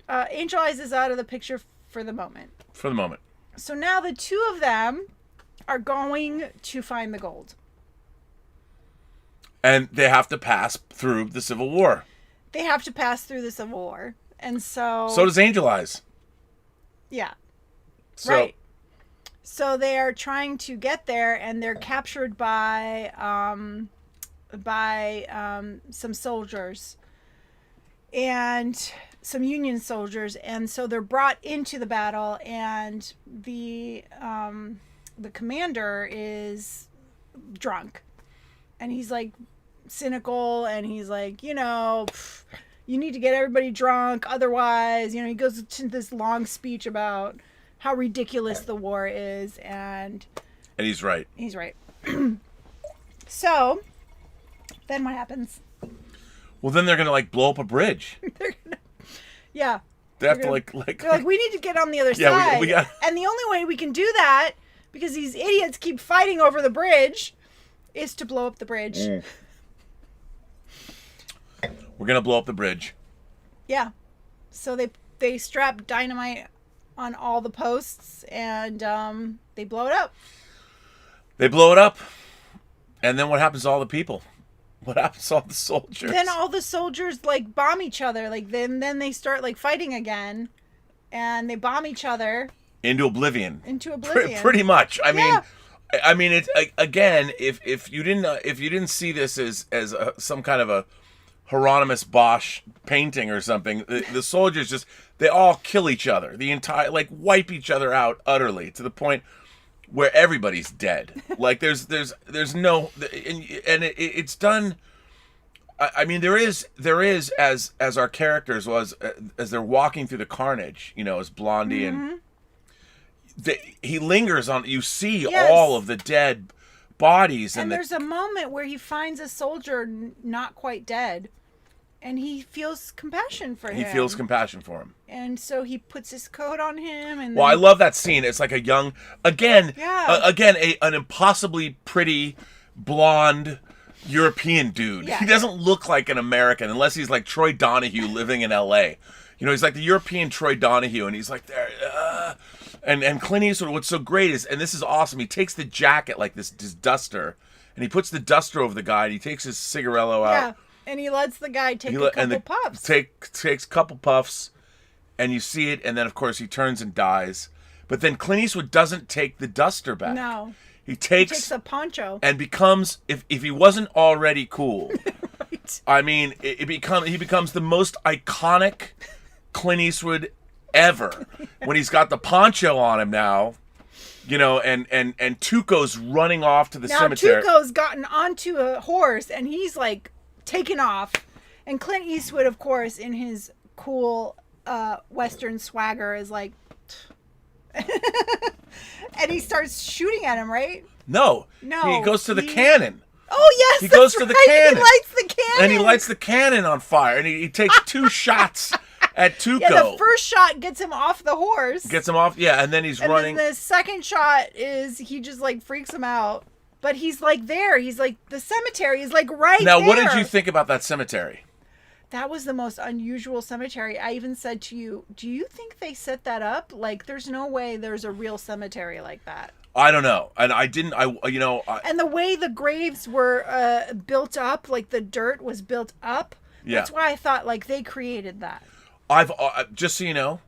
Angel Eyes is out of the picture for the moment. So now the 2 of them are going to find the gold. And they have to pass through the Civil War. And so... So does Angel Eyes. Yeah. So, right. So they are trying to get there, and they're captured by some soldiers. and some Union soldiers, and so they're brought into the battle, and the commander is drunk, and he's like cynical, and he's like, you need to get everybody drunk, otherwise, he goes to this long speech about how ridiculous the war is, and he's right. He's right. So, then what happens? Well, then they're gonna like blow up a bridge. Yeah. They have to like they're like, we need to get on the other yeah, side. we got... And the only way we can do that, because these idiots keep fighting over the bridge, is to blow up the bridge. We're gonna blow up the bridge. Yeah. So they strap dynamite on all the posts, and they blow it up. They blow it up. And then what happens to all the people? What happens to all the soldiers? Then all the soldiers like bomb each other. Like then they start like fighting again, and they bomb each other into oblivion. Pretty much. I mean, it's again. If you didn't see this as some kind of a Hieronymus Bosch painting or something, the soldiers they all kill each other. The entire wipe each other out utterly to the point where everybody's dead. Like there's no, and it's done. I mean, there is as our characters as they're walking through the carnage, as Blondie and he lingers on. You see all of the dead bodies, and there's a moment where he finds a soldier not quite dead, and he feels compassion for him. He feels compassion for him. And so he puts his coat on him. And well, I love that scene. It's like a young, an impossibly pretty, blonde European dude. Yeah. He doesn't look like an American unless he's like Troy Donahue living in L.A. He's like the European Troy Donahue, and he's like there. And Clint Eastwood, what's so great is, and this is awesome, he takes the jacket, like this duster, and he puts the duster over the guy, and he takes his cigarello out. Yeah, and he lets the guy take a couple puffs. Takes a couple puffs, and you see it, and then, of course, he turns and dies. But then Clint Eastwood doesn't take the duster back. No. He takes a poncho. And becomes, if he wasn't already cool, right. I mean, he becomes the most iconic Clint Eastwood ever when he's got the poncho on him now, and Tuco's running off to the cemetery. Now Tuco's gotten onto a horse, and he's like taken off, and Clint Eastwood, of course, in his cool Western swagger, is like, and he starts shooting at him, right? No. He goes to the cannon. Oh yes, he goes to the cannon. He lights the cannon, and he lights the cannon on fire, and he takes 2 shots at Tuco. Yeah, the first shot gets him off the horse. Gets him off, yeah, and then he's running. And then the second shot is he just like freaks him out. But he's like there. He's like, the cemetery is like right now, there. Now, what did you think about that cemetery? That was the most unusual cemetery. I even said to you, do you think they set that up? Like, there's no way there's a real cemetery like that. I don't know. And I didn't, and the way the graves were built up, like the dirt was built up. Yeah. That's why I thought, like, they created that. I've just so you know,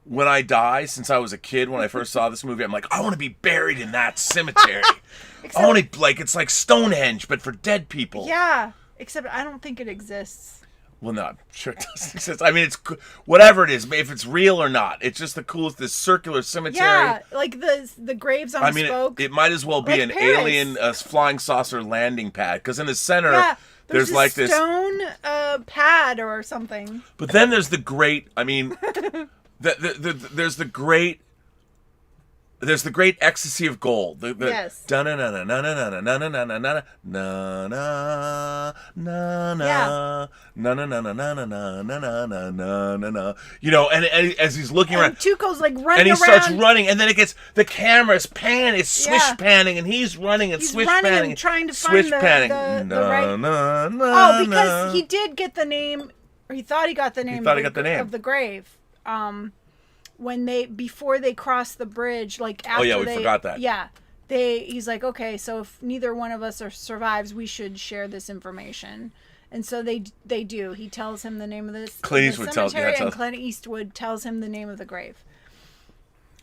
when I die, since I was a kid, when I first saw this movie, I'm like, I want to be buried in that cemetery. I want to, like, it's like Stonehenge, but for dead people. Yeah, except I don't think it exists. Well, no, I'm sure it doesn't exist. I mean, it's whatever it is, if it's real or not. It's just the coolest, this circular cemetery. Yeah, like the graves on spoke. It might as well be like an Paris. Alien flying saucer landing pad, because in the center... Yeah. There's like this stone pad or something. But then there's the great. I mean, there's the great ecstasy of gold. Yes. Na na na na na na na na na na na na na na na na. And as he's looking around, Tuco's like running around, and he starts running, and then it gets the camera's pan is swish panning, and he's running and swish panning, trying to find the right. Oh, because he did get the name, or he thought he got the name. Of the grave. Before they cross the bridge, like after we forgot that. Yeah, he's like, okay, so if neither one of us survives, we should share this information, and so they do. He tells him the name of the cemetery, and Clint Eastwood tells him the name of the grave,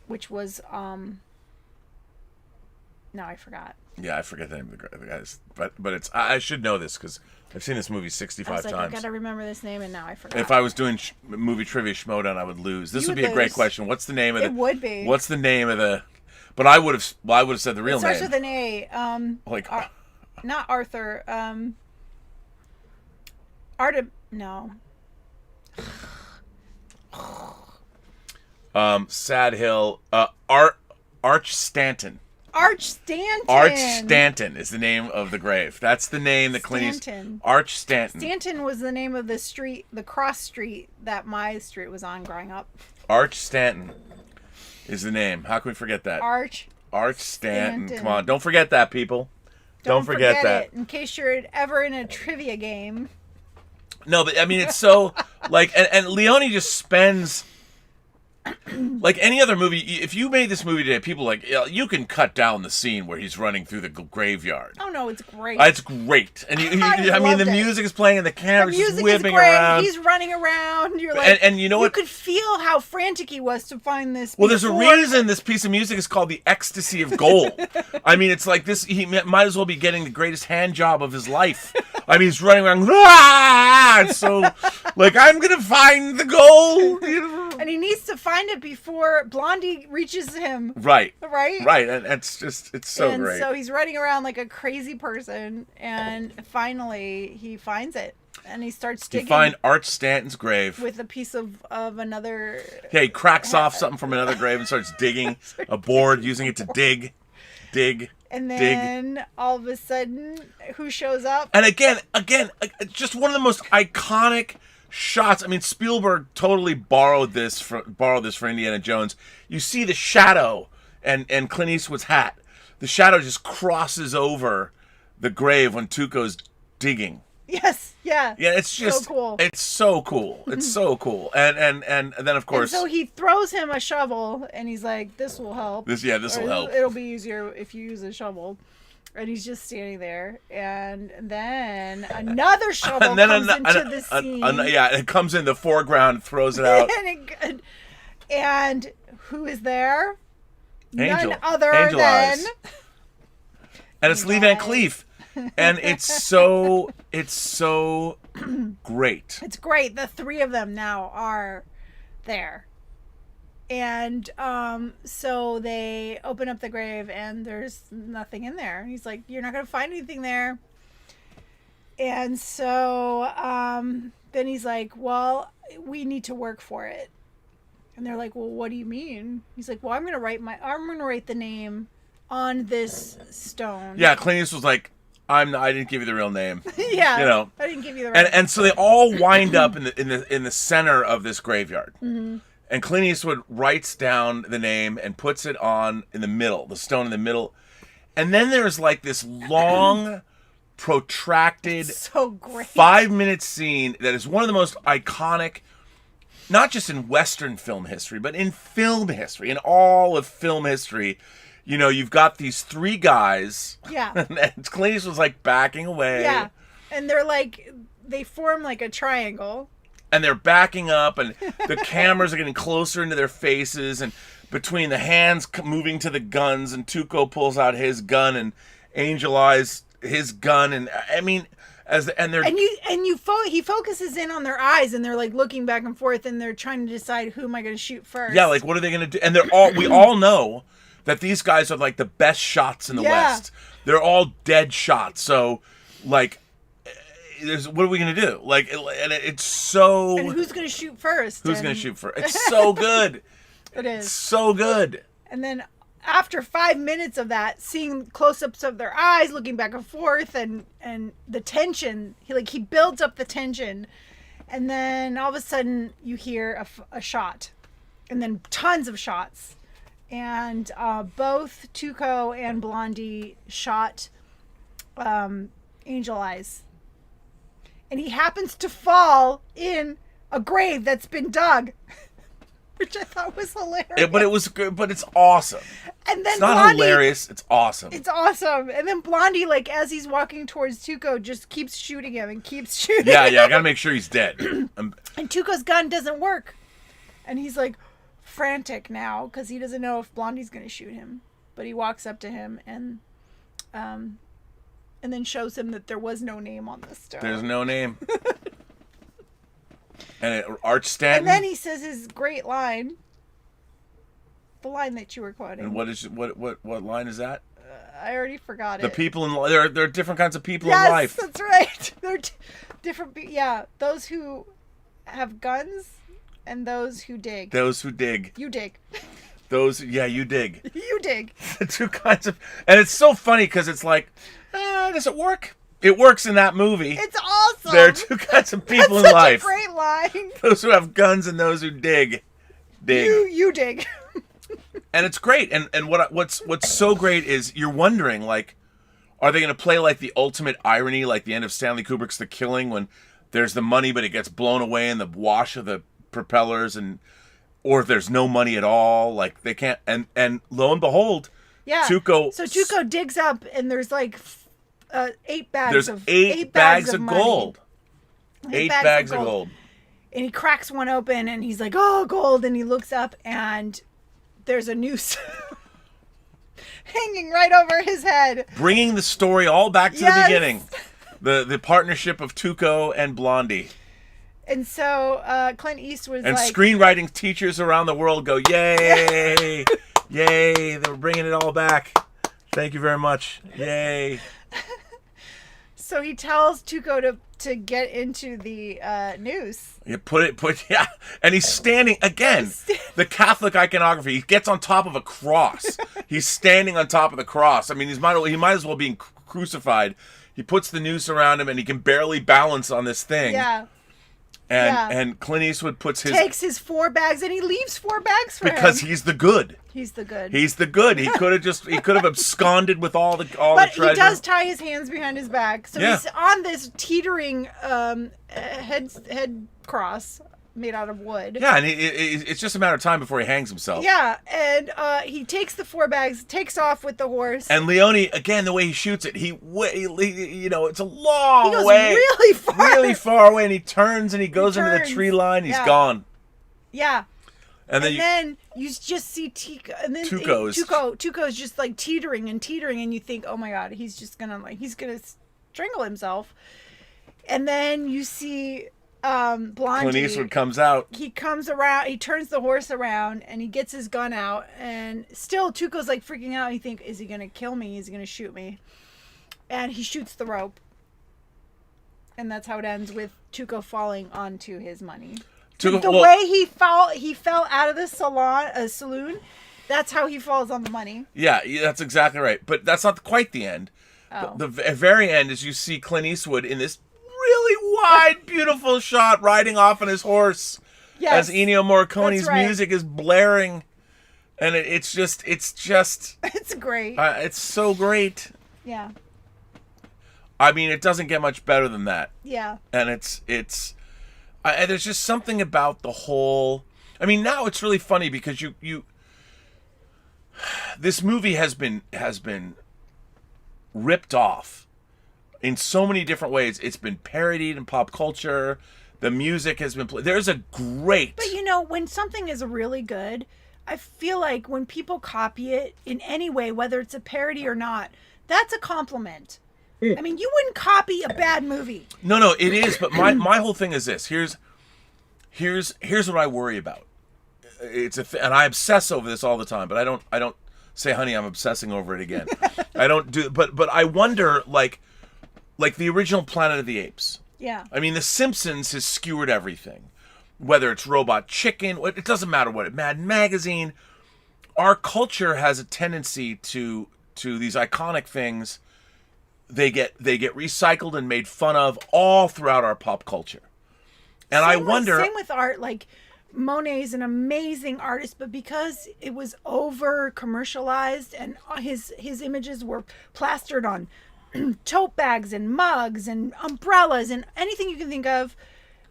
which was No, I forgot. Yeah, I forget the name of the guys, but it's I should know this because I've seen this movie 65 times. I gotta remember this name, and now I forgot. If I was doing movie trivia showdown, I would lose. This You would be would a great lose. question. What's the name of the? It would be. What's the name of the? But I would have said the real It starts name. with an A. Like, not Arthur. No. Sad Hill. Arch Stanton. Arch Stanton. Arch Stanton is the name of the grave. That's the name that Clint Eastwood. Stanton. Arch Stanton. Stanton was the name of the street, the cross street that my street was on growing up. Arch Stanton is the name. How can we forget that? Arch Stanton. Stanton. Come on, don't forget that, people. Don't forget that. it, in case you're ever in a trivia game. No, but I mean, it's so like, and Leone just spends. Like any other movie, if you made this movie today, people like, you can cut down the scene where he's running through the graveyard. Oh no, it's great. It's great, and I mean, the music is playing and the camera's just whipping around. He's running around. You're like, and you know what? You could feel how frantic he was to find this. Well, there's a reason this piece of music is called "The Ecstasy of Gold." I mean, it's like this. He might as well be getting the greatest hand job of his life. I mean, he's running around. It's so like, I'm gonna find the gold. And he needs to find it before Blondie reaches him. Right. Right? And it's so and great. So he's running around like a crazy person, and finally he finds it. And he starts digging. You find Arch Stanton's grave. With a piece of another... Yeah, he cracks off something from another grave and starts digging a board, using it to dig. And then all of a sudden, who shows up? And again, just one of the most iconic shots. I mean, Spielberg totally borrowed this for Indiana Jones. You see the shadow and Clint Eastwood's hat. The shadow just crosses over the grave when Tuco's digging. Yes, yeah. Yeah, it's just so cool. It's so cool. It's so cool. And then of course. And so he throws him a shovel, and he's like, "This will help. This will help. It'll be easier if you use a shovel." And he's just standing there, and then another shovel comes into the scene. It comes in the foreground, throws it out. and who is there? Angel. None other Angel than. Eyes. And it's Lee Van Cleef. And it's so great. It's great. The three of them now are there. And so they open up the grave, and there's nothing in there. He's like, "You're not going to find anything there." And so then he's like, "Well, we need to work for it." And they're like, "Well, what do you mean?" He's like, "Well, I'm going to write the name on this stone." Yeah, Clint Eastwood was like, I didn't give you the real name. Yeah, you know. I didn't give you the right. And so they all wind up in the center of this graveyard. Mm-hmm. And Clint Eastwood writes down the name and puts it on in the middle, the stone in the middle. And then there's like this long, protracted, so great 5-minute scene that is one of the most iconic, not just in Western film history, but in film history, in all of film history. You know, you've got these three guys. Yeah. And Clint Eastwood's like backing away. Yeah. And they're like, they form like a triangle. And they're backing up, and the cameras are getting closer into their faces, and between the hands moving to the guns, and Tuco pulls out his gun, and Angel Eyes his gun, and I mean, he focuses in on their eyes, and they're like looking back and forth, and they're trying to decide who am I going to shoot first. Yeah, like what are they going to do? And we all know that these guys are like the best shots in the West. They're all dead shots, so like. What are we gonna do? Like, and it's so. And who's gonna shoot first? Who's gonna shoot first? It's so good. It is it's so good. And then after 5 minutes of that, seeing close-ups of their eyes, looking back and forth, and the tension, he builds up the tension, and then all of a sudden you hear a shot, and then tons of shots, and both Tuco and Blondie shot Angel Eyes. And he happens to fall in a grave that's been dug, which I thought was hilarious. But it was good. But it's awesome. And then it's not hilarious. It's awesome. It's awesome. And then Blondie, like as he's walking towards Tuco, just keeps shooting him and keeps shooting. Yeah. I gotta make sure he's dead. And Tuco's gun doesn't work, and he's like frantic now because he doesn't know if Blondie's gonna shoot him. But he walks up to him, and and then shows him that there was no name on the stone. There's no name. And Arch Stanton. And then he says his great line. The line that you were quoting. And what line is that? I already forgot The it. people in there are different kinds of people yes, in life. That's right. They're different. Yeah, those who have guns and those who dig. Those who dig. You dig. You dig. You dig. The two kinds of, and it's so funny because it's like, does it work? It works in that movie. It's awesome. There are two kinds of people in That's life. such a great line. Those who have guns and those who dig. You dig. And it's great. And what's so great is you're wondering, like, are they going to play like the ultimate irony, like the end of Stanley Kubrick's The Killing, when there's the money but it gets blown away in the wash of the propellers, or if there's no money at all, like they can't. And lo and behold, Yeah. Tuco. So Tuco digs up and there's like 8 bags There's of 8 bags of money. gold. 8 bags of gold. And he cracks one open and he's like, "Oh, gold!" And he looks up and there's a noose hanging right over his head, Bringing the story all back to the Yes. beginning. The partnership of Tuco and Blondie. And so Clint Eastwood And like, screenwriting teachers around the world go, yay! Yay! They were bringing it all back. Thank you very much. Yay! so he tells Tuco to get into the noose. You yeah. And he's standing again. The Catholic iconography. He gets on top of a cross. He's standing on top of the cross. I mean, he might as well be crucified. He puts the noose around him, and he can barely balance on this thing. Yeah. And Clint Eastwood takes his 4 bags and he leaves 4 bags for him. because he's the good. He's the good. He's the good. He could have absconded with all the But treasure. he does tie his hands behind his back. So Yeah. he's on this teetering head cross made out of wood. Yeah, and it's just a matter of time before he hangs himself. Yeah, and he takes the 4 bags, takes off with the horse. And Leone, again, the way he shoots it, it's a long he goes way. really far. Away, and he turns and he goes into the tree line. He's gone. Yeah. And then you just see Tuco, and then Tuco's just like teetering, and you think, oh my god, he's gonna strangle himself. And then you see Blondie. Clint Eastwood comes out. He comes around, he turns the horse around, and he gets his gun out, and still Tuco's like freaking out. You think, is he gonna kill me? Is he gonna shoot me? And he shoots the rope, and that's how it ends, with Tuco falling onto his money. Way he fell out of the saloon. That's how he falls on the money. Yeah, that's exactly right. But that's not quite the end. Oh. The very end is you see Clint Eastwood in this really wide, beautiful shot riding off on his horse. Yes, as Ennio Morricone's that's right. music is blaring. And it's just it's great. It's so great. Yeah. I mean, it doesn't get much better than that. Yeah. And there's just something about the whole. I mean, now it's really funny because you this movie has been ripped off in so many different ways. It's been parodied in pop culture. The music has been played. There's a great. But when something is really good, I feel like when people copy it in any way, whether it's a parody or not, that's a compliment. I mean, you wouldn't copy a bad movie. No, it is. But my whole thing is this. Here's what I worry about. And I obsess over this all the time. But I don't say, honey, I'm obsessing over it again. I don't do. But I wonder, like the original Planet of the Apes. Yeah. I mean, The Simpsons has skewered everything. Whether it's Robot Chicken, it doesn't matter what. Mad Magazine. Our culture has a tendency to these iconic things. They get recycled and made fun of all throughout our pop culture. And I wonder. Same with art. Like, Monet's an amazing artist, but because it was over commercialized and his images were plastered on tote bags and mugs and umbrellas and anything you can think of,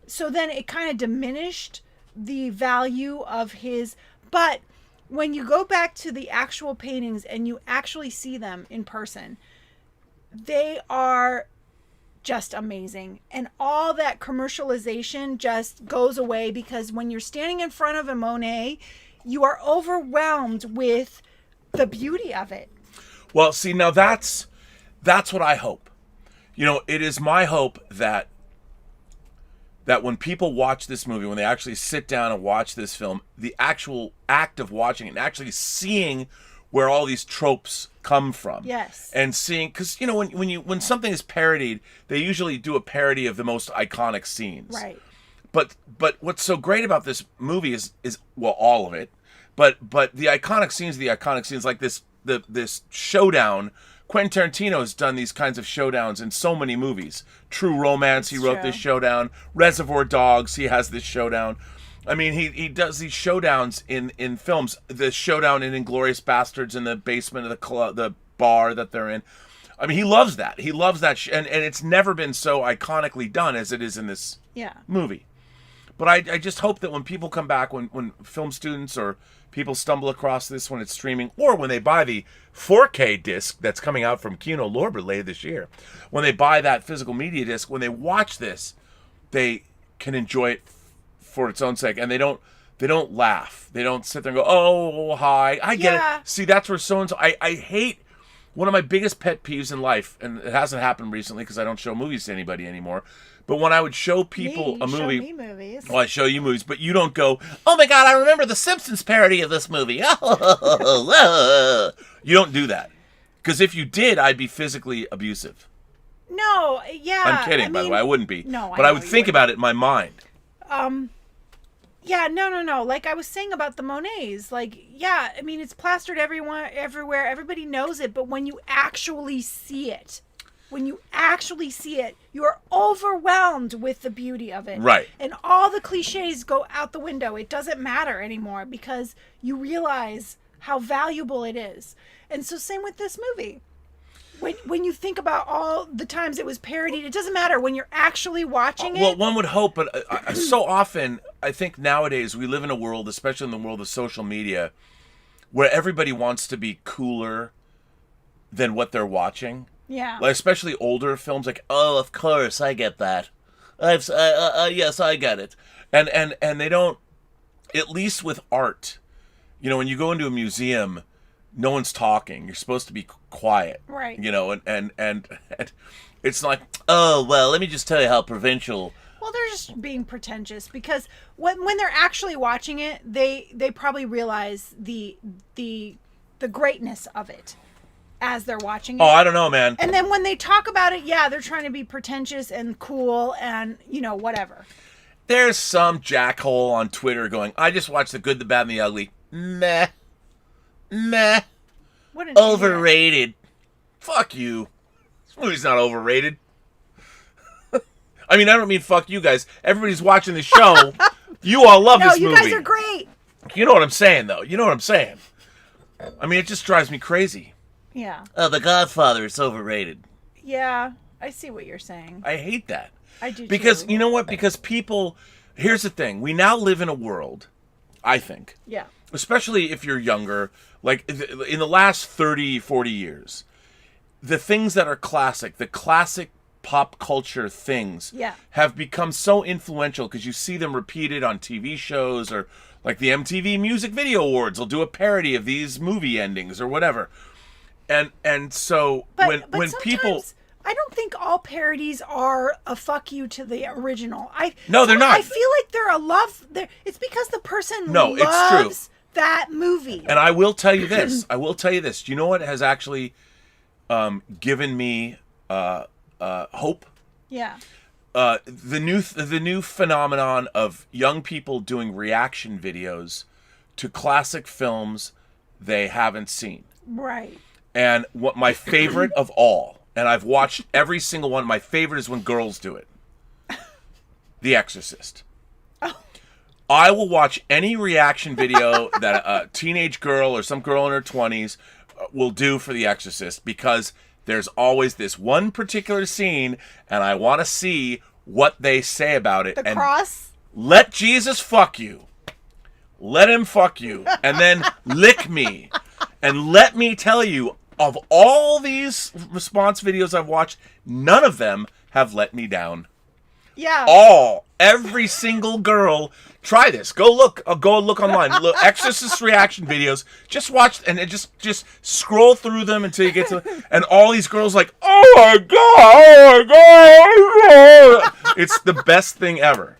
so then it kind of diminished the value of his. But when you go back to the actual paintings and you actually see them in person, they are just amazing. And all that commercialization just goes away, because when you're standing in front of a Monet, you are overwhelmed with the beauty of it. Well, see, now that's That's what I hope. It is my hope that when people watch this movie, when they actually sit down and watch this film, the actual act of watching it and actually seeing where all these tropes come from. Yes. And seeing, because when something is parodied, they usually do a parody of the most iconic scenes. Right. But what's so great about this movie is well, all of it, but the iconic scenes, like this showdown. Quentin Tarantino has done these kinds of showdowns in so many movies. True Romance, he wrote this showdown. Reservoir Dogs, he has this showdown. I mean, he does these showdowns in films. The showdown in Inglourious Bastards in the basement of the bar that they're in. I mean, he loves that. He loves that. And it's never been so iconically done as it is in this movie. But I just hope that when people come back, when film students or people stumble across this when it's streaming, or when they buy the 4K disc that's coming out from Kino Lorber later this year, when they buy that physical media disc, when they watch this, they can enjoy it for its own sake, and they don't laugh. They don't sit there and go, "Oh, hi, I get it." See, that's where so-and-so. I hate, one of my biggest pet peeves in life, and it hasn't happened recently because I don't show movies to anybody anymore. But when I would show people a movie, show me movies. Well, I show you movies, but you don't go, "Oh my God, I remember the Simpsons parody of this movie." You don't do that, because if you did, I'd be physically abusive. No, yeah. I'm kidding, by the way. I wouldn't be. No, but I would think about it in my mind. Yeah, no. Like I was saying about the Monets, like, yeah, I mean, it's plastered everywhere. Everybody knows it. But when you actually see it, you are overwhelmed with the beauty of it. Right. And all the cliches go out the window. It doesn't matter anymore because you realize how valuable it is. And so same with this movie. When you think about all the times it was parodied, it doesn't matter when you're actually watching it. Well, one would hope, but so often, I think nowadays we live in a world, especially in the world of social media, where everybody wants to be cooler than what they're watching. Yeah. Like, especially older films, like, "Oh, of course, I get that. Yes, I get it." And they don't, at least with art, when you go into a museum, no one's talking. You're supposed to be quiet. Right. And it's like, "Oh, well, let me just tell you how provincial." Well, they're just being pretentious because when they're actually watching it, they probably realize the greatness of it as they're watching it. Oh, I don't know, man. And then when they talk about it, yeah, they're trying to be pretentious and cool and, whatever. There's some jackhole on Twitter going, "I just watched The Good, the Bad, and the Ugly." Meh. What an overrated. Idiot. Fuck you. This movie's not overrated. I mean, I don't mean fuck you guys. Everybody's watching the show. You all love this movie. No, you guys are great. You know what I'm saying, though. You know what I'm saying. I mean, it just drives me crazy. Yeah. Oh, The Godfather is overrated. Yeah, I see what you're saying. I hate that. I do because too. You know what? Because people, here's the thing. We now live in a world, I think. Yeah. Especially if you're younger, like in the last 30, 40 years, the things that are classic, the classic pop culture things have become so influential because you see them repeated on TV shows, or like the MTV Music Video Awards will do a parody of these movie endings or whatever. And so when people, I don't think all parodies are a fuck you to the original. No, they're not. I feel like they're a love. It's because the person loves it's true. That movie. And I will tell you this. Do you know what has actually given me hope? Yeah. The new phenomenon of young people doing reaction videos to classic films they haven't seen. Right. And what my favorite of all, and I've watched every single one, my favorite is when girls do it. The Exorcist. Oh. I will watch any reaction video that a teenage girl or some girl in her 20s will do for The Exorcist, because there's always this one particular scene, and I want to see what they say about it. The cross? Let Jesus fuck you. Let him fuck you. And then lick me. And let me tell you, of all these response videos I've watched, none of them have let me down. Yeah. Every single girl Try this. Go look online. Look, Exorcist reaction videos. Just watch and it just scroll through them until you get to, and all these girls like, oh my god, oh my god. It's the best thing ever.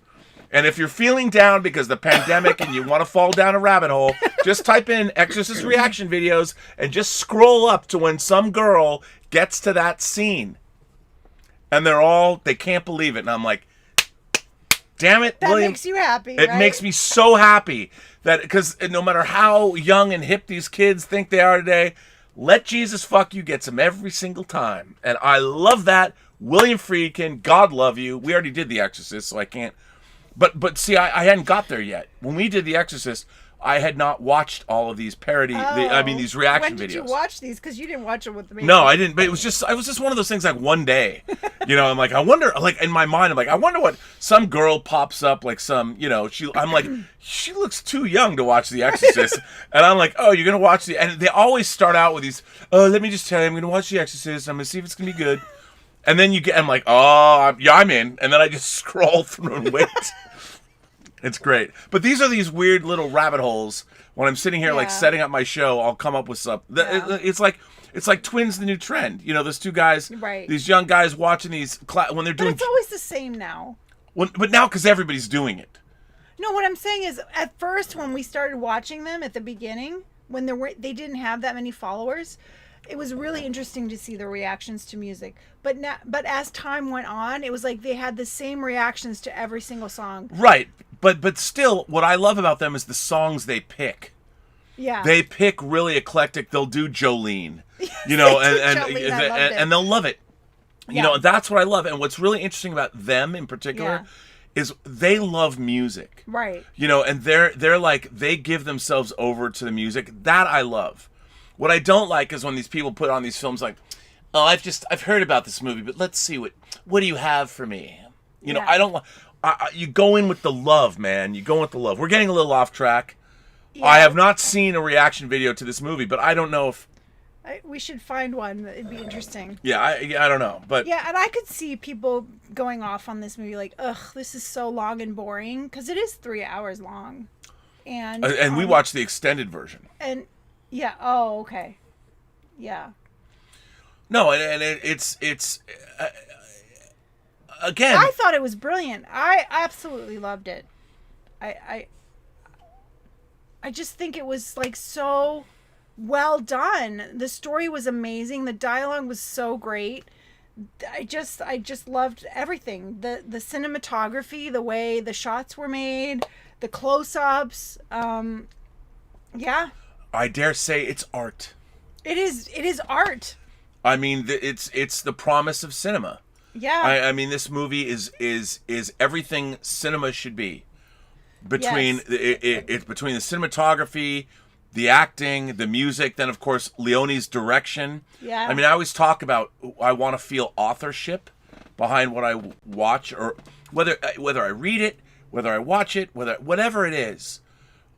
And if you're feeling down because of the pandemic and you want to fall down a rabbit hole, just type in Exorcist reaction videos and just scroll up to when some girl gets to that scene. And they can't believe it. And I'm like, damn it, That William. makes you happy, It right? makes me so happy that, because no matter how young and hip these kids think they are today, Let Jesus Fuck You gets them every single time. And I love that. William Friedkin, God love you. We already did The Exorcist, so I can't. But see, I hadn't got there yet. When we did The Exorcist, I had not watched all of these these reaction videos. When did you watch these? Because you didn't watch them with me. No, I didn't. But it was just one of those things like one day. I'm like, I wonder, like in my mind, I'm like, I wonder what some girl pops up, like some, I'm like, she looks too young to watch The Exorcist. And I'm like, oh, you're going to watch and they always start out with these, oh, let me just tell you, I'm going to watch The Exorcist. I'm going to see if it's going to be good. And then I'm like, oh, I'm in. And then I just scroll through and wait. It's great. But these are these weird little rabbit holes. When I'm sitting here like setting up my show, I'll come up with something. Yeah. It's like Twins, the new trend. Those two guys, right. These young guys watching these when they're doing. But it's always the same now. But now because everybody's doing it. No, what I'm saying is, at first when we started watching them at the beginning, when they didn't have that many followers, it was really interesting to see the reactions to music. But as time went on, it was like they had the same reactions to every single song. Right. But still, what I love about them is the songs they pick. Yeah. They pick really eclectic. They'll do Jolene, and they'll love it. And that's what I love. And what's really interesting about them in particular is they love music. Right. And they're like, they give themselves over to the music. That I love. What I don't like is when these people put on these films like, oh, I've heard about this movie, but let's see what do you have for me? I don't. You go in with the love, man. You go in with the love. We're getting a little off track. Yeah. I have not seen a reaction video to this movie, but I don't know if we should find one. It'd be interesting. Yeah, I don't know, but yeah, and I could see people going off on this movie like, ugh, this is so long and boring, because it is 3 hours long, and we watched the extended version. And yeah, oh, okay, yeah. No, and it's. Again, I thought it was brilliant. I absolutely loved it. I just think it was like so well done. The story was amazing. The dialogue was so great. I just loved everything. The cinematography, the way the shots were made, the close-ups. Yeah. I dare say it's art. It is art. I mean, it's the promise of cinema. Yeah. I mean, this movie is everything cinema should be. Between between the cinematography, the acting, the music, then of course Leone's direction. Yeah. I mean, I always talk about I want to feel authorship behind what I watch, or whether I read it, whether I watch it, whatever it is.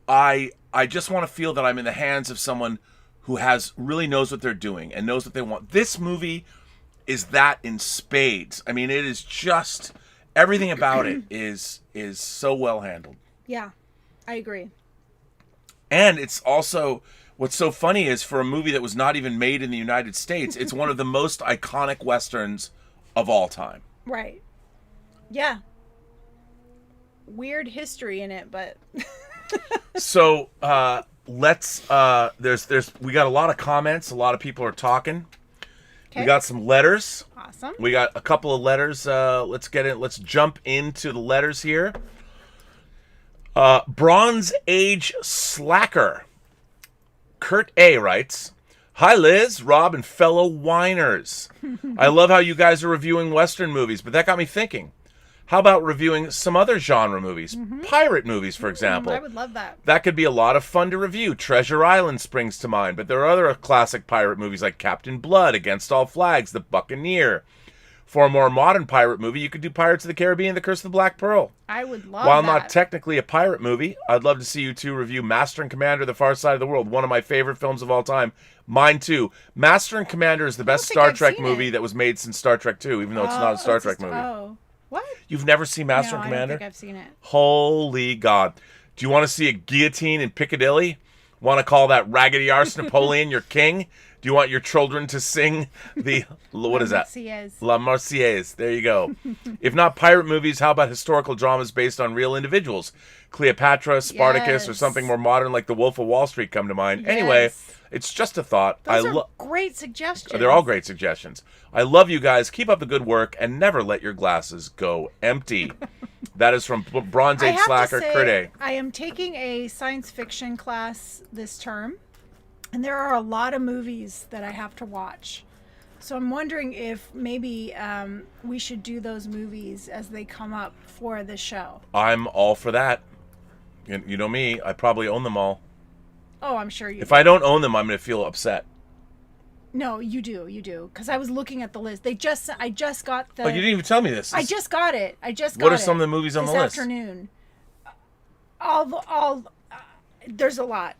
I just want to feel that I'm in the hands of someone who really knows what they're doing and knows what they want. This movie is that in spades. I mean, it is just everything about it is so well handled. Yeah, I agree. And it's also, what's so funny is, for a movie that was not even made in the United States, it's one of the most iconic Westerns of all time. Right. Yeah. Weird history in it, but so let's we got a lot of comments, a lot of people are talking. Okay. We got some letters. Awesome. We got a couple of letters. Let's jump into the letters here. Bronze Age Slacker. Kurt A. writes, hi, Liz, Rob, and fellow whiners. I love how you guys are reviewing Western movies, but that got me thinking. How about reviewing some other genre movies? Mm-hmm. Pirate movies, for example. I would love that. That could be a lot of fun to review. Treasure Island springs to mind, but there are other classic pirate movies like Captain Blood, Against All Flags, The Buccaneer. For a more modern pirate movie, you could do Pirates of the Caribbean, The Curse of the Black Pearl. I would love While that. not technically a pirate movie, I'd love to see you two review Master and Commander, The Far Side of the World, one of my favorite films of all time. Mine too. Master and Commander is the best Star Trek movie that was made since Star Trek 2, even though it's not a Star Trek movie. Oh. What? You've never seen Master No, and I don't Commander? think I've seen it. Holy God. Do you want to see a guillotine in Piccadilly? Want to call that raggedy arse Napoleon your king? Do you want your children to sing the, what is that? Marseillaise. La Marseillaise. There you go. If not pirate movies, how about historical dramas based on real individuals? Cleopatra, Spartacus, or Yes. something more modern like The Wolf of Wall Street come to mind. Anyway, Yes. it's just a thought. Those are great suggestions. They're all great suggestions. I love you guys. Keep up the good work and never let your glasses go empty. That is from Bronze I Age have slacker to say, Kurde. I am taking a science fiction class this term, and there are a lot of movies that I have to watch. So I'm wondering if maybe we should do those movies as they come up for the show. I'm all for that. You know me. I probably own them all. Oh, I'm sure you If do. I don't own them, I'm going to feel upset. No, you do. Because I was looking at the list. I just got the... Oh, you didn't even tell me this. I just got it. What are some of the movies on the list? This afternoon. There's a lot.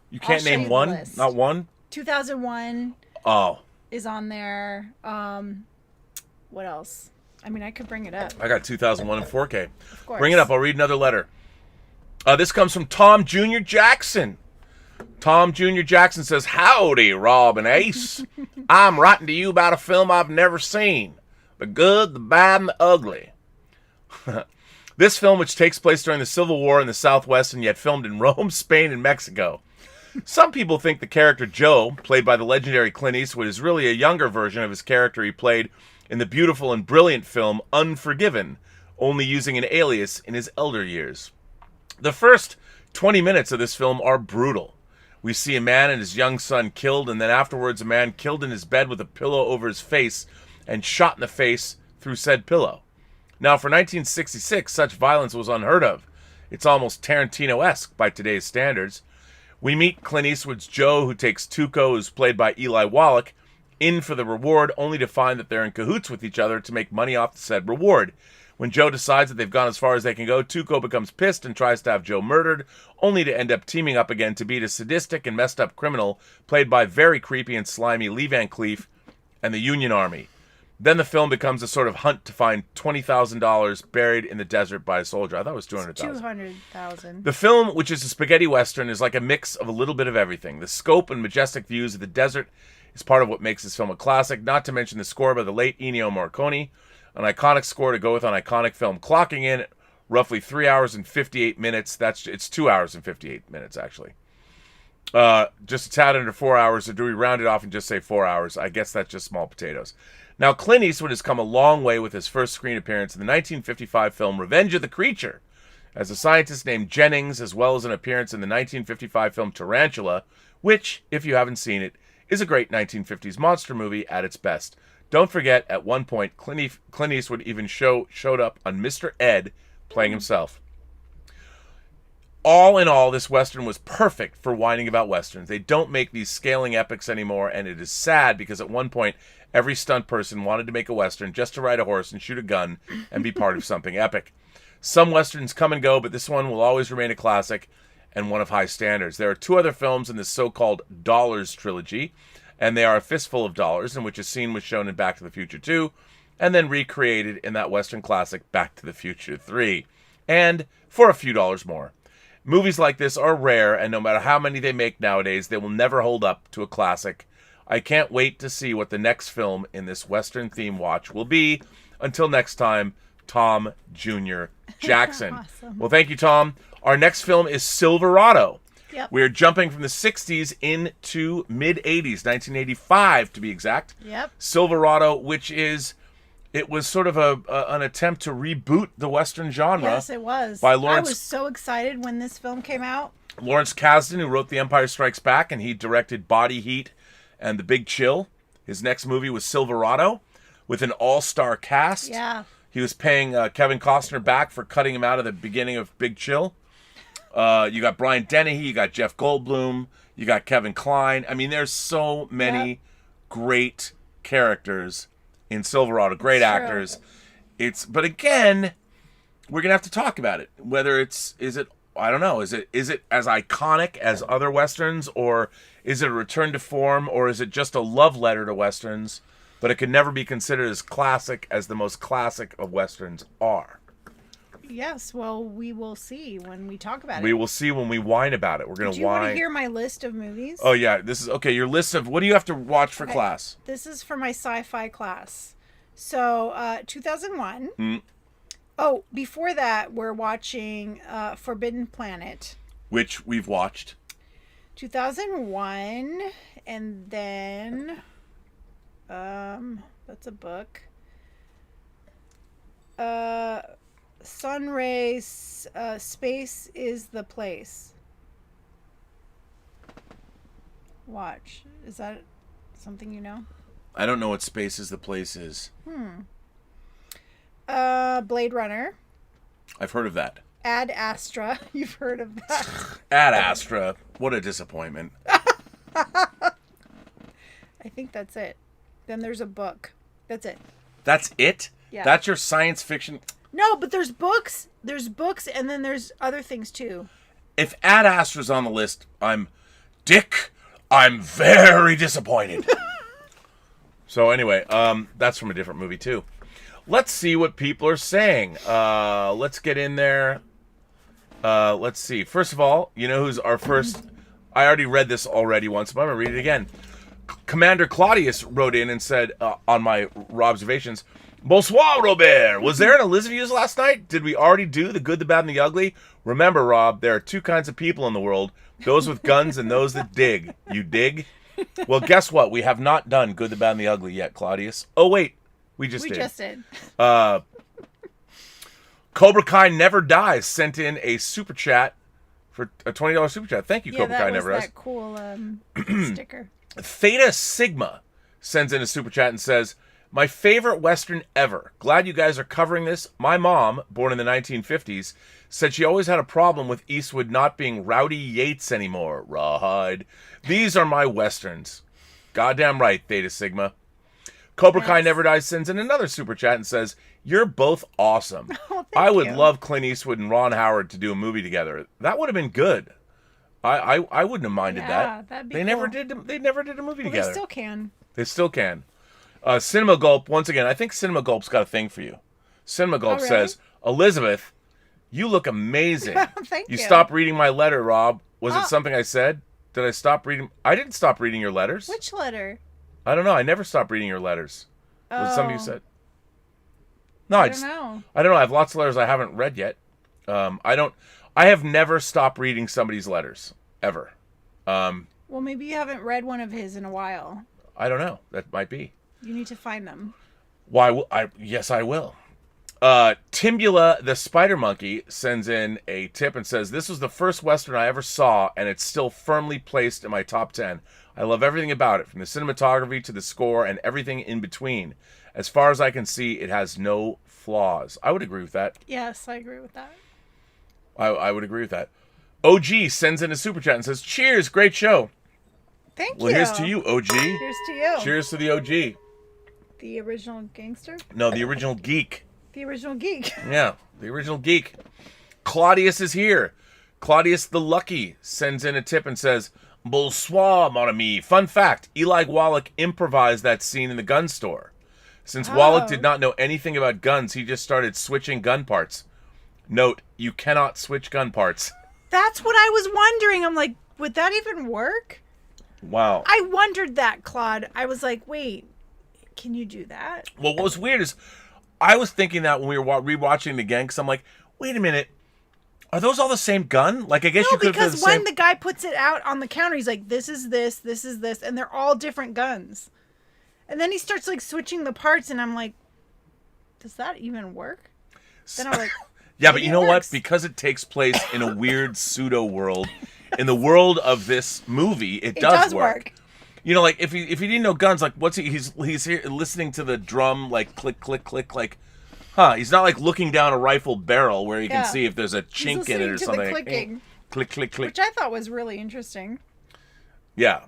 You can't I'll show you name the one? list. Not one? 2001 Oh, is on there. What else? I mean, I could bring it up. I got 2001 in 4K. Of course. Bring it up. I'll read another letter. This comes from Tom Jr. Jackson. Tom Jr. Jackson says, "Howdy, Rob and Ace. I'm writing to you about a film I've never seen. The Good, the Bad, and the Ugly." This film, which takes place during the Civil War in the Southwest and yet filmed in Rome, Spain, and Mexico. Some people think the character Joe, played by the legendary Clint Eastwood, is really a younger version of his character he played in the beautiful and brilliant film Unforgiven, only using an alias in his elder years. The first 20 minutes of this film are brutal. We see a man and his young son killed, and then afterwards a man killed in his bed with a pillow over his face and shot in the face through said pillow. Now, for 1966, such violence was unheard of. It's almost Tarantino-esque by today's standards. We meet Clint Eastwood's Joe, who takes Tuco, who's played by Eli Wallach, in for the reward, only to find that they're in cahoots with each other to make money off the said reward. When Joe decides that they've gone as far as they can go, Tuco becomes pissed and tries to have Joe murdered, only to end up teaming up again to beat a sadistic and messed up criminal played by very creepy and slimy Lee Van Cleef and the Union Army. Then the film becomes a sort of hunt to find $20,000 buried in the desert by a soldier. I thought it was $200,000. 200,000. The film, which is a spaghetti western, is like a mix of a little bit of everything. The scope and majestic views of the desert is part of what makes this film a classic, not to mention the score by the late Ennio Morricone, an iconic score to go with an iconic film, clocking in at roughly 3 hours and 58 minutes. It's 2 hours and 58 minutes, actually. Just a tad under 4 hours, or do we round it off and just say 4 hours? I guess that's just small potatoes. Now, Clint Eastwood has come a long way with his first screen appearance in the 1955 film Revenge of the Creature, as a scientist named Jennings, as well as an appearance in the 1955 film Tarantula, which, if you haven't seen it, is a great 1950s monster movie at its best. Don't forget, at one point, Clint Eastwood even showed up on Mr. Ed, playing himself. All in all, this Western was perfect for whining about Westerns. They don't make these scaling epics anymore, and it is sad because at one point, every stunt person wanted to make a Western just to ride a horse and shoot a gun and be part of something epic. Some Westerns come and go, but this one will always remain a classic and one of high standards. There are two other films in this so-called Dollars trilogy, and they are A Fistful of Dollars, in which a scene was shown in Back to the Future 2, and then recreated in that Western classic Back to the Future 3, and for a few dollars more. Movies like this are rare, and no matter how many they make nowadays, they will never hold up to a classic. I can't wait to see what the next film in this Western theme watch will be. Until next time, Tom Jr. Jackson. Awesome. Well, thank you, Tom. Our next film is Silverado. Yep. We're jumping from the 60s into mid-80s, 1985 to be exact. Yep. Silverado, it was sort of an attempt to reboot the Western genre. Yes, it was. By Lawrence- I was so excited when this film came out. Lawrence Kasdan, who wrote The Empire Strikes Back, and he directed Body Heat and The Big Chill. His next movie was Silverado, with an all-star cast. Yeah. He was paying Kevin Costner back for cutting him out of the beginning of Big Chill. You got Brian Dennehy, you got Jeff Goldblum, you got Kevin Kline. I mean, there's so many great characters in Silverado, great actors. But again, we're gonna have to talk about it. Whether is it as iconic as other Westerns, or is it a return to form, or is it just a love letter to Westerns? but it could never be considered as classic as the most classic of Westerns are. Yes, well, we will see when we talk about it. We will see when we whine about it. We're going to whine. Do you want to hear my list of movies? Oh, yeah. This is, okay, your list of, what do you have to watch for class? This is for my sci-fi class. So, 2001. Mm. Oh, before that, we're watching Forbidden Planet. Which we've watched. 2001, and then, that's a book. Sunrays, Space is the Place. Watch. Is that something you know? I don't know what Space is the Place is. Blade Runner. I've heard of that. Ad Astra. You've heard of that. Ad Astra. What a disappointment. I think that's it. Then there's a book. That's it. That's it? Yeah. That's your science fiction? No, but there's books. There's books, and then there's other things too. If Ad Astra's on the list, I'm very disappointed. So anyway, that's from a different movie too. Let's see what people are saying. Let's get in there. Let's see. First of all, you know who's our first... I already read this already once, but I'm going to read it again. Commander Claudius wrote in and said, on my observations, Bonsoir, Robert. Was there an Elysabeth last night? Did we already do the good, the bad, and the ugly? Remember, Rob, there are two kinds of people in the world. Those with guns and those that dig. You dig? Well, guess what? We have not done good, the bad, and the ugly yet, Claudius. Oh, wait. We just did. Cobra Kai Never Dies sent in a super chat for a $20 super chat. Thank you, Cobra Kai Never Dies. That cool sticker. Theta Sigma sends in a super chat and says, my favorite Western ever. Glad you guys are covering this. My mom, born in the 1950s, said she always had a problem with Eastwood not being Rowdy Yates anymore. Rawhide. These are my Westerns. Goddamn right, Theta Sigma. Cobra Kai Never Dies sends in another super chat and says, you're both awesome. Oh, I would love Clint Eastwood and Ron Howard to do a movie together. That would have been good. I wouldn't have minded that. That'd be they cool. never did a movie together. They still can. They still can. Cinema Gulp, once again, I think Cinema Gulp's got a thing for you. Cinema Gulp says, Elysabeth, you look amazing. Thank you. You stopped reading my letter, Rob. Was it something I said? Did I stop reading? I didn't stop reading your letters. Which letter? I don't know. I never stopped reading your letters. Was it something you said? No, I don't know. I don't know. I have lots of letters I haven't read yet. I have never stopped reading somebody's letters. Ever. Well, maybe you haven't read one of his in a while. I don't know. That might be. You need to find them. Why? Yes, I will. Timbula the Spider Monkey sends in a tip and says, this was the first Western I ever saw, and it's still firmly placed in my top 10. I love everything about it, from the cinematography to the score and everything in between. As far as I can see, it has no flaws. I would agree with that. Yes, I agree with that. I would agree with that. OG sends in a super chat and says, cheers, great show. Thank you. Well, here's to you, OG. Here's to you. Cheers to the OG. The original gangster? No, the original geek. The original geek. Yeah, the original geek. Claudius is here. Claudius the Lucky sends in a tip and says, bonsoir, mon ami. Fun fact, Eli Wallach improvised that scene in the gun store. Since Wallach did not know anything about guns, he just started switching gun parts. Note, you cannot switch gun parts. That's what I was wondering. I'm like, would that even work? Wow. I wondered that, Claude. I was like, wait, can you do that? Well, what was weird is I was thinking that when we were rewatching it again, because I'm like, wait a minute. Are those all the same gun? Like, I guess you could have because when the guy puts it out on the counter, he's like, this is this, and they're all different guns. And then he starts, like, switching the parts, and I'm like, does that even work? Then I'm like, yeah, but you know what? Because it takes place in a weird pseudo world, in the world of this movie, it does work. You know, like if he didn't know guns, like he's here listening to the drum, like click click click, like, he's not like looking down a rifle barrel where you can see if there's a chink in it or something. The clicking. Click click click, which I thought was really interesting. Yeah.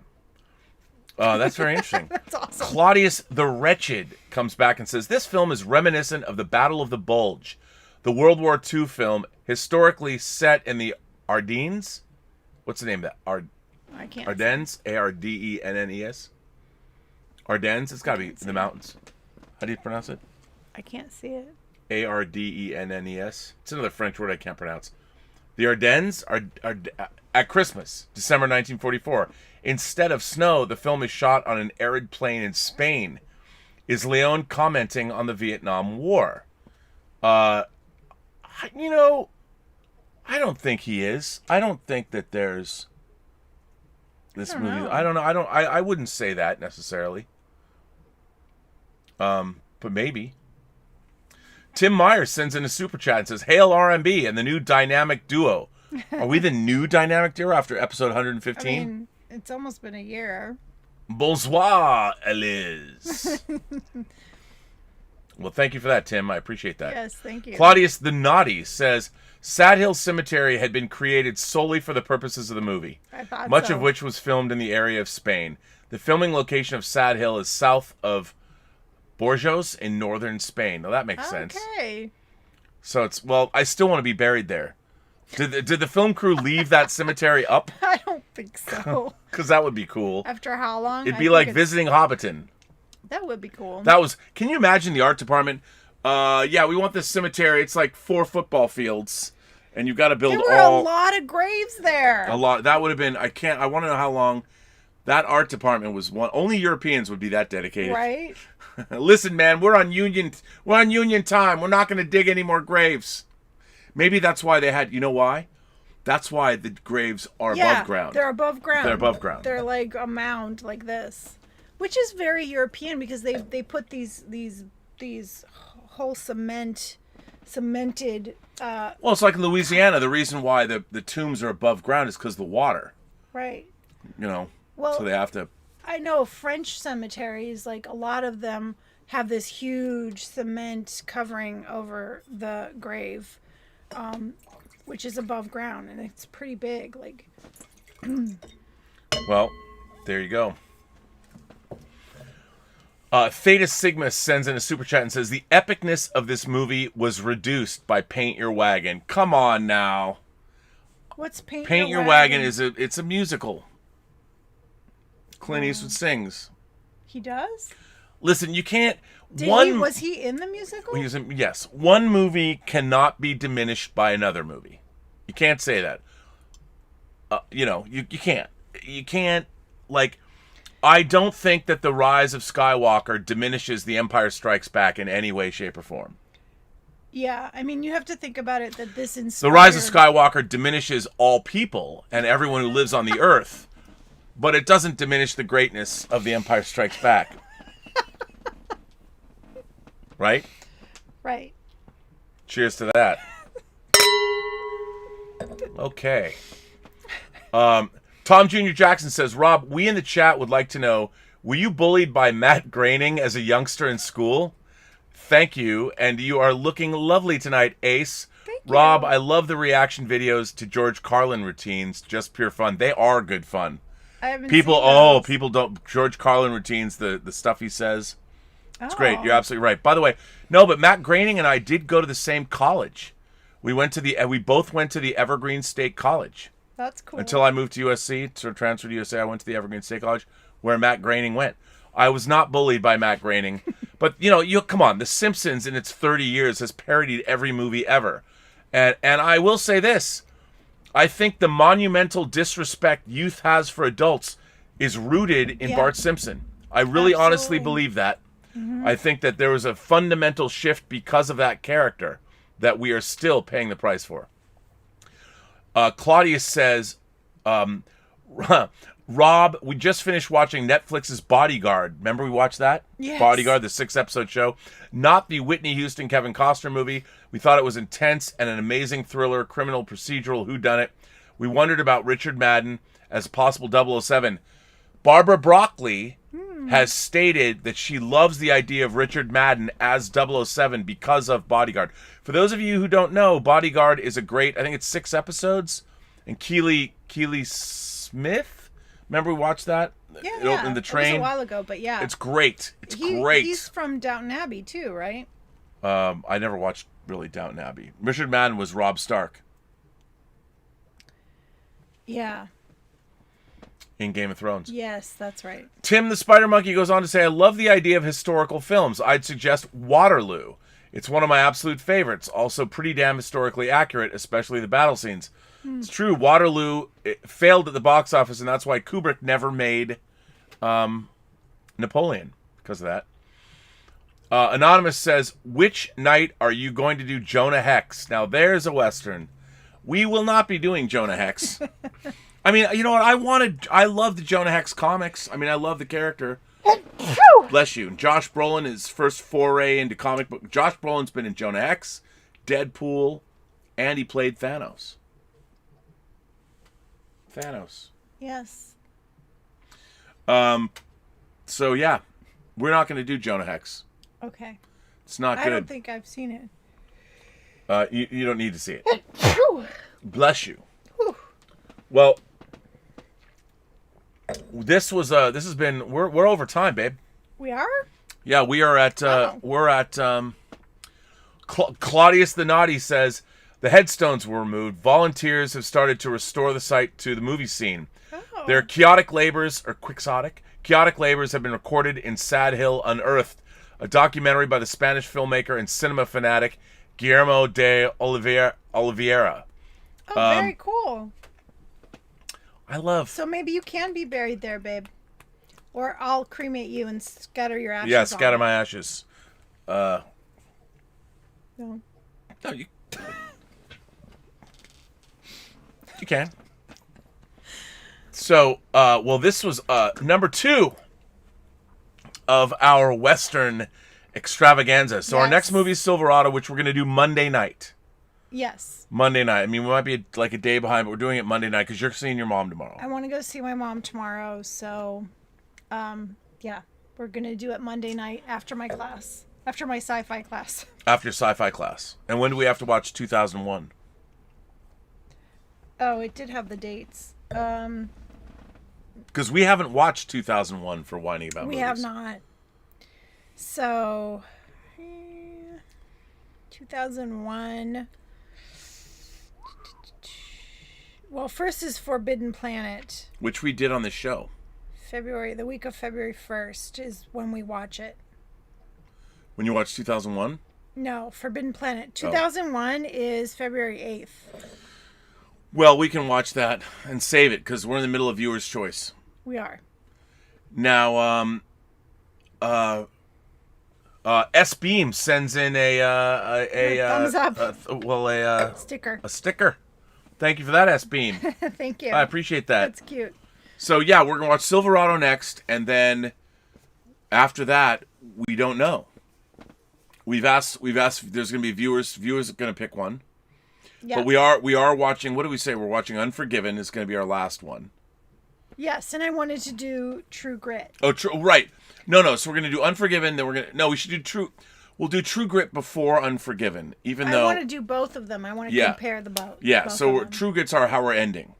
That's very interesting. That's awesome. Claudius the Wretched comes back and says, this film is reminiscent of the Battle of the Bulge, the World War II film historically set in the Ardennes. What's the name of that? I can't. Ardennes? Ardennes? Ardennes? It's got to be Can't see the it. mountains. How do you pronounce it? I can't see it. Ardennes. It's another French word I can't pronounce. The Ardennes are at Christmas, December 1944. Instead of snow, the film is shot on an arid plain in Spain. Is Leone commenting on the Vietnam War? I don't think he is. I don't think that there's this I don't movie. know. I don't know. I wouldn't say that necessarily. But maybe. Tim Meyer sends in a super chat and says, "Hail RMB and the new dynamic duo." Are we the new dynamic duo after episode 115? I mean, it's almost been a year. Bonsoir, Elise. Well, thank you for that, Tim. I appreciate that. Yes, thank you. Claudius the Naughty says, Sad Hill Cemetery had been created solely for the purposes of the movie, I thought much so. of which was filmed in the area of Spain. The filming location of Sad Hill is south of Burgos in northern Spain. Now, that makes sense. Okay. So it's, well, I still want to be buried there. Did the film crew leave that cemetery up? I don't think so. Because that would be cool. After how long? It'd I be think like it's- visiting Hobbiton. That would be cool. Can you imagine the art department? Yeah, we want this cemetery. It's like 4 football fields. And you've got to build There were a lot of graves there. a lot. That would have been, I want to know how long that art department was one. Only Europeans would be that dedicated. Right? Listen, man, we're on union time. We're not going to dig any more graves. Maybe that's why they had, you know why? That's why the graves are above ground. They're above ground. They're above ground. They're like a mound like this. Which is very European because they put these whole cemented Well, it's like in Louisiana. The reason why the tombs are above ground is because of the water. right. You know, Well, so they have to. I know French cemeteries, like a lot of them have this huge cement covering over the grave, which is above ground, and it's pretty big. Like, Well, there you go. Theta Sigma sends in a super chat and says, the epicness of this movie was reduced by Paint Your Wagon. Come on now. what's Paint Your Wagon it's a musical. Clint Eastwood sings. He does? Listen, you can't... Was he in the musical? Yes. One movie cannot be diminished by another movie. You can't say that. You can't. You can't, like... I don't think that The Rise of Skywalker diminishes The Empire Strikes Back in any way, shape, or form. Yeah, I mean, you have to think about it that this inspired... The Rise of Skywalker diminishes all people and everyone who lives on the Earth, but it doesn't diminish the greatness of The Empire Strikes Back. Right? Right. Cheers to that. Okay. Tom Jr. Jackson says, Rob, we in the chat would like to know, were you bullied by Matt Groening as a youngster in school? Thank you, and you are looking lovely tonight, Ace. Thank you. Rob, I love the reaction videos to George Carlin routines. Just pure fun. They are good fun. I haven't People seen those. don't. George Carlin routines, the stuff he says. It's great. Oh. You're absolutely right. By the way, no, but Matt Groening and I did go to the same college. We both went to the Evergreen State College. That's cool. Until I moved to USC, to transfer to USA, I went to the Evergreen State College, where Matt Groening went. I was not bullied by Matt Groening, but you come on, The Simpsons in its 30 years has parodied every movie ever, and I will say this, I think the monumental disrespect youth has for adults is rooted in Yeah. Bart Simpson. I really honestly Absolutely. believe that. Mm-hmm. I think that there was a fundamental shift because of that character that we are still paying the price for. Claudius says, Rob, we just finished watching Netflix's Bodyguard. Remember we watched that? Yes. Bodyguard, the 6-episode show. Not the Whitney Houston, Kevin Costner movie. We thought it was intense and an amazing thriller, criminal procedural whodunit. We wondered about Richard Madden as a possible 007. Barbara Broccoli has stated that she loves the idea of Richard Madden as 007 because of Bodyguard. For those of you who don't know, Bodyguard is a great, I think it's 6 episodes. And Keely Smith, remember we watched that? Yeah, It opened the train. It was a while ago, but yeah. It's great. It's great. He's from Downton Abbey too, right? I never watched really Downton Abbey. Richard Madden was Rob Stark. Yeah. in Game of Thrones. Yes, that's right. Tim the Spider Monkey goes on to say, I love the idea of historical films. I'd suggest Waterloo. It's one of my absolute favorites. Also pretty damn historically accurate, especially the battle scenes. It's true. Waterloo failed at the box office, and that's why Kubrick never made Napoleon, because of that. Anonymous says, which night are you going to do Jonah Hex? Now, there's a Western. We will not be doing Jonah Hex. I mean, you know what? I love the Jonah Hex comics. I mean, I love the character. Bless you. Josh Brolin, his first foray into comic book. Josh Brolin's been in Jonah Hex, Deadpool, and he played Thanos. Yes. So, yeah. We're not going to do Jonah Hex. Okay. It's not good. I don't think I've seen it. You don't need to see it. Bless you. Well, has been we're over time, babe. We are? Yeah, we are at we're at Claudius the Naughty says the headstones were removed. Volunteers have started to restore the site to the movie scene. Oh. Their chaotic labors have been recorded in Sad Hill Unearthed, a documentary by the Spanish filmmaker and cinema fanatic Guillermo de Oliveira. Oh, very cool. So maybe you can be buried there, babe. Or I'll cremate you and scatter your ashes. Yeah, scatter my ashes. No. No, you can. So, this was number 2 of our Western extravaganza. So our next movie is Silverado, which we're going to do Monday night. Yes. Monday night. I mean, we might be like a day behind, but we're doing it Monday night because you're seeing your mom tomorrow. I want to go see my mom tomorrow, so, yeah, we're going to do it Monday night after my class. After my sci-fi class. After sci-fi class. And when do we have to watch 2001? Oh, it did have the dates. Because we haven't watched 2001 for whining about movies. We have not. So, 2001. Well, first is Forbidden Planet. Which we did on the show. The week of February 1st is when we watch it. When you watch 2001? No, Forbidden Planet. 2001 is February 8th. Well, we can watch that and save it because we're in the middle of viewer's choice. We are. Now, S-Beam sends in a thumbs up. Sticker. A sticker. Thank you for that, S-Beam. Thank you. I appreciate that. That's cute. So yeah, we're gonna watch Silverado next, and then after that, we don't know. We've asked. There's gonna be viewers. Viewers are gonna pick one. Yeah. But we are watching. What do we say? We're watching Unforgiven. Is gonna be our last one. Yes, and I wanted to do True Grit. Oh, right. No. So we're gonna do Unforgiven. Then we should do True. We'll do True Grit before Unforgiven. Even though I want to do both of them. I want to compare the both. Yeah. So True Grit's how we're ending.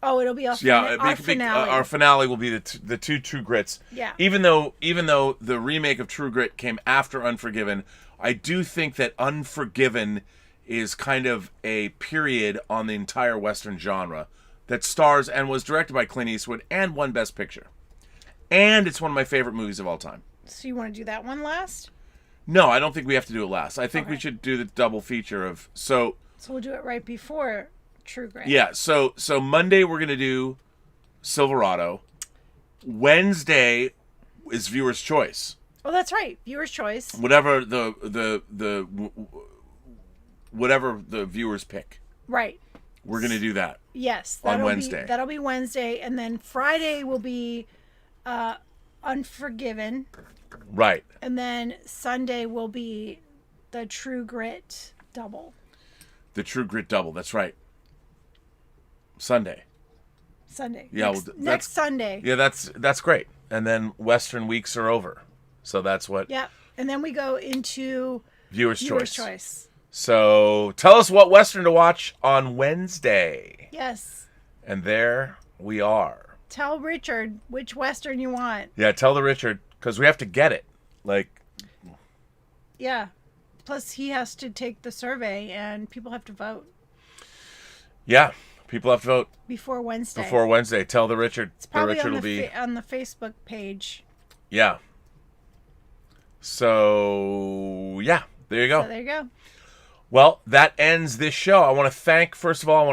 Oh, it'll be our finale. Our finale will be the two True Grits. Yeah. Even though the remake of True Grit came after Unforgiven, I do think that Unforgiven is kind of a period on the entire Western genre that stars and was directed by Clint Eastwood and won Best Picture. And it's one of my favorite movies of all time. So you want to do that one last? No, I don't think we have to do it last. I think we should do the double feature of So we'll do it right before True Grit. Yeah, so Monday we're gonna do Silverado. Wednesday is viewer's choice. Oh, that's right, viewer's choice. Whatever whatever the viewers pick. Right. We're gonna do that. Yes, on Wednesday. That'll be Wednesday, and then Friday will be Unforgiven. Right. And then Sunday will be the True Grit double. The True Grit double. That's right. Sunday. Yeah, next Sunday. Yeah, that's great. And then Western weeks are over, so that's what. Yeah, and then we go into Viewer's choice. So tell us what Western to watch on Wednesday. Yes. And there we are. Tell Richard which Western you want. Yeah, tell the Richard because we have to get it. Yeah. Plus, he has to take the survey, and people have to vote. Yeah. People have to vote before Wednesday. before Wednesday. Tell the Richard. It's probably the Richard on will be on the Facebook page. Yeah. So yeah, there you go. So there you go. Well, that ends this show. I want to thank, first of all,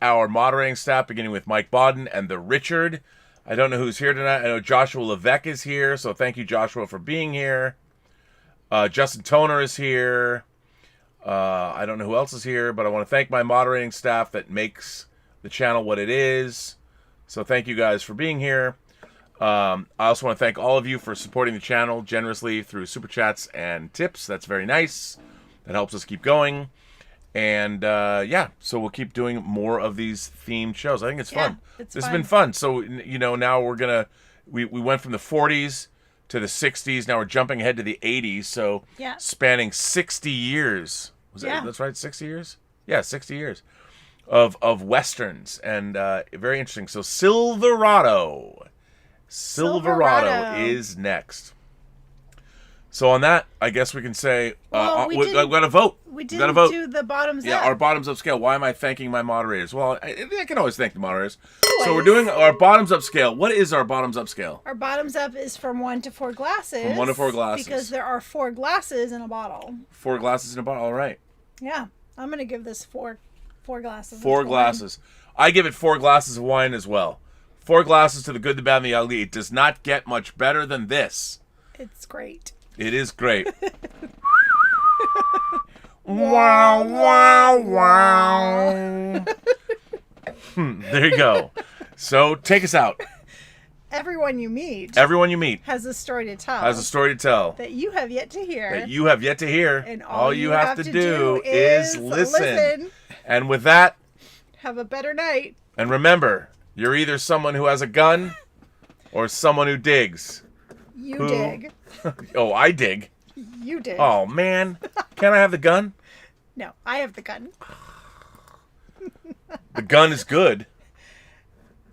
our moderating staff, beginning with Mike Bodden and the Richard. I don't know who's here tonight. I know Joshua Levesque is here, so thank you, Joshua, for being here. Justin Toner is here. I don't know who else is here, but I want to thank my moderating staff that makes the channel what it is. So thank you guys for being here. I also want to thank all of you for supporting the channel generously through super chats and tips. That's very nice. That helps us keep going. And yeah, so we'll keep doing more of these themed shows. I think it's fun. This has been fun. So, you know, now we're going to, we went from the 40s to the 60s. Now we're jumping ahead to the 80s. So spanning 60 years. That's right, 60 years? Yeah, 60 years of Westerns. And very interesting. So Silverado is next. So on that, I guess we can say we've got to vote. We didn't do the bottoms up. Yeah, our bottoms up scale. Why am I thanking my moderators? Well, I can always thank the moderators. So we're doing our bottoms up scale. What is our bottoms up scale? Our bottoms up is from 1 to 4 glasses. From 1 to 4 glasses. Because there are 4 glasses in a bottle. 4 glasses in a bottle. All right. Yeah, I'm gonna give this 4 glasses. 4 glasses. I give it 4 glasses of wine as well. 4 glasses to the good, the bad, and the ugly. It does not get much better than this. It's great. It is great. Wow, wow, wow. There you go. So take us out. Everyone you meet has a story to tell. That you have yet to hear. And all you have to do is listen. And with that, have a better night. And remember, you're either someone who has a gun or someone who digs. You dig. Oh, I dig. You dig. Oh, man. Can I have the gun? No, I have the gun. The gun is good.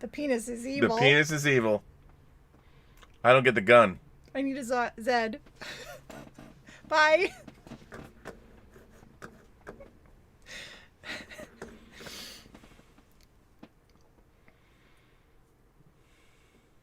The penis is evil. I don't get the gun. I need a Zed. Bye.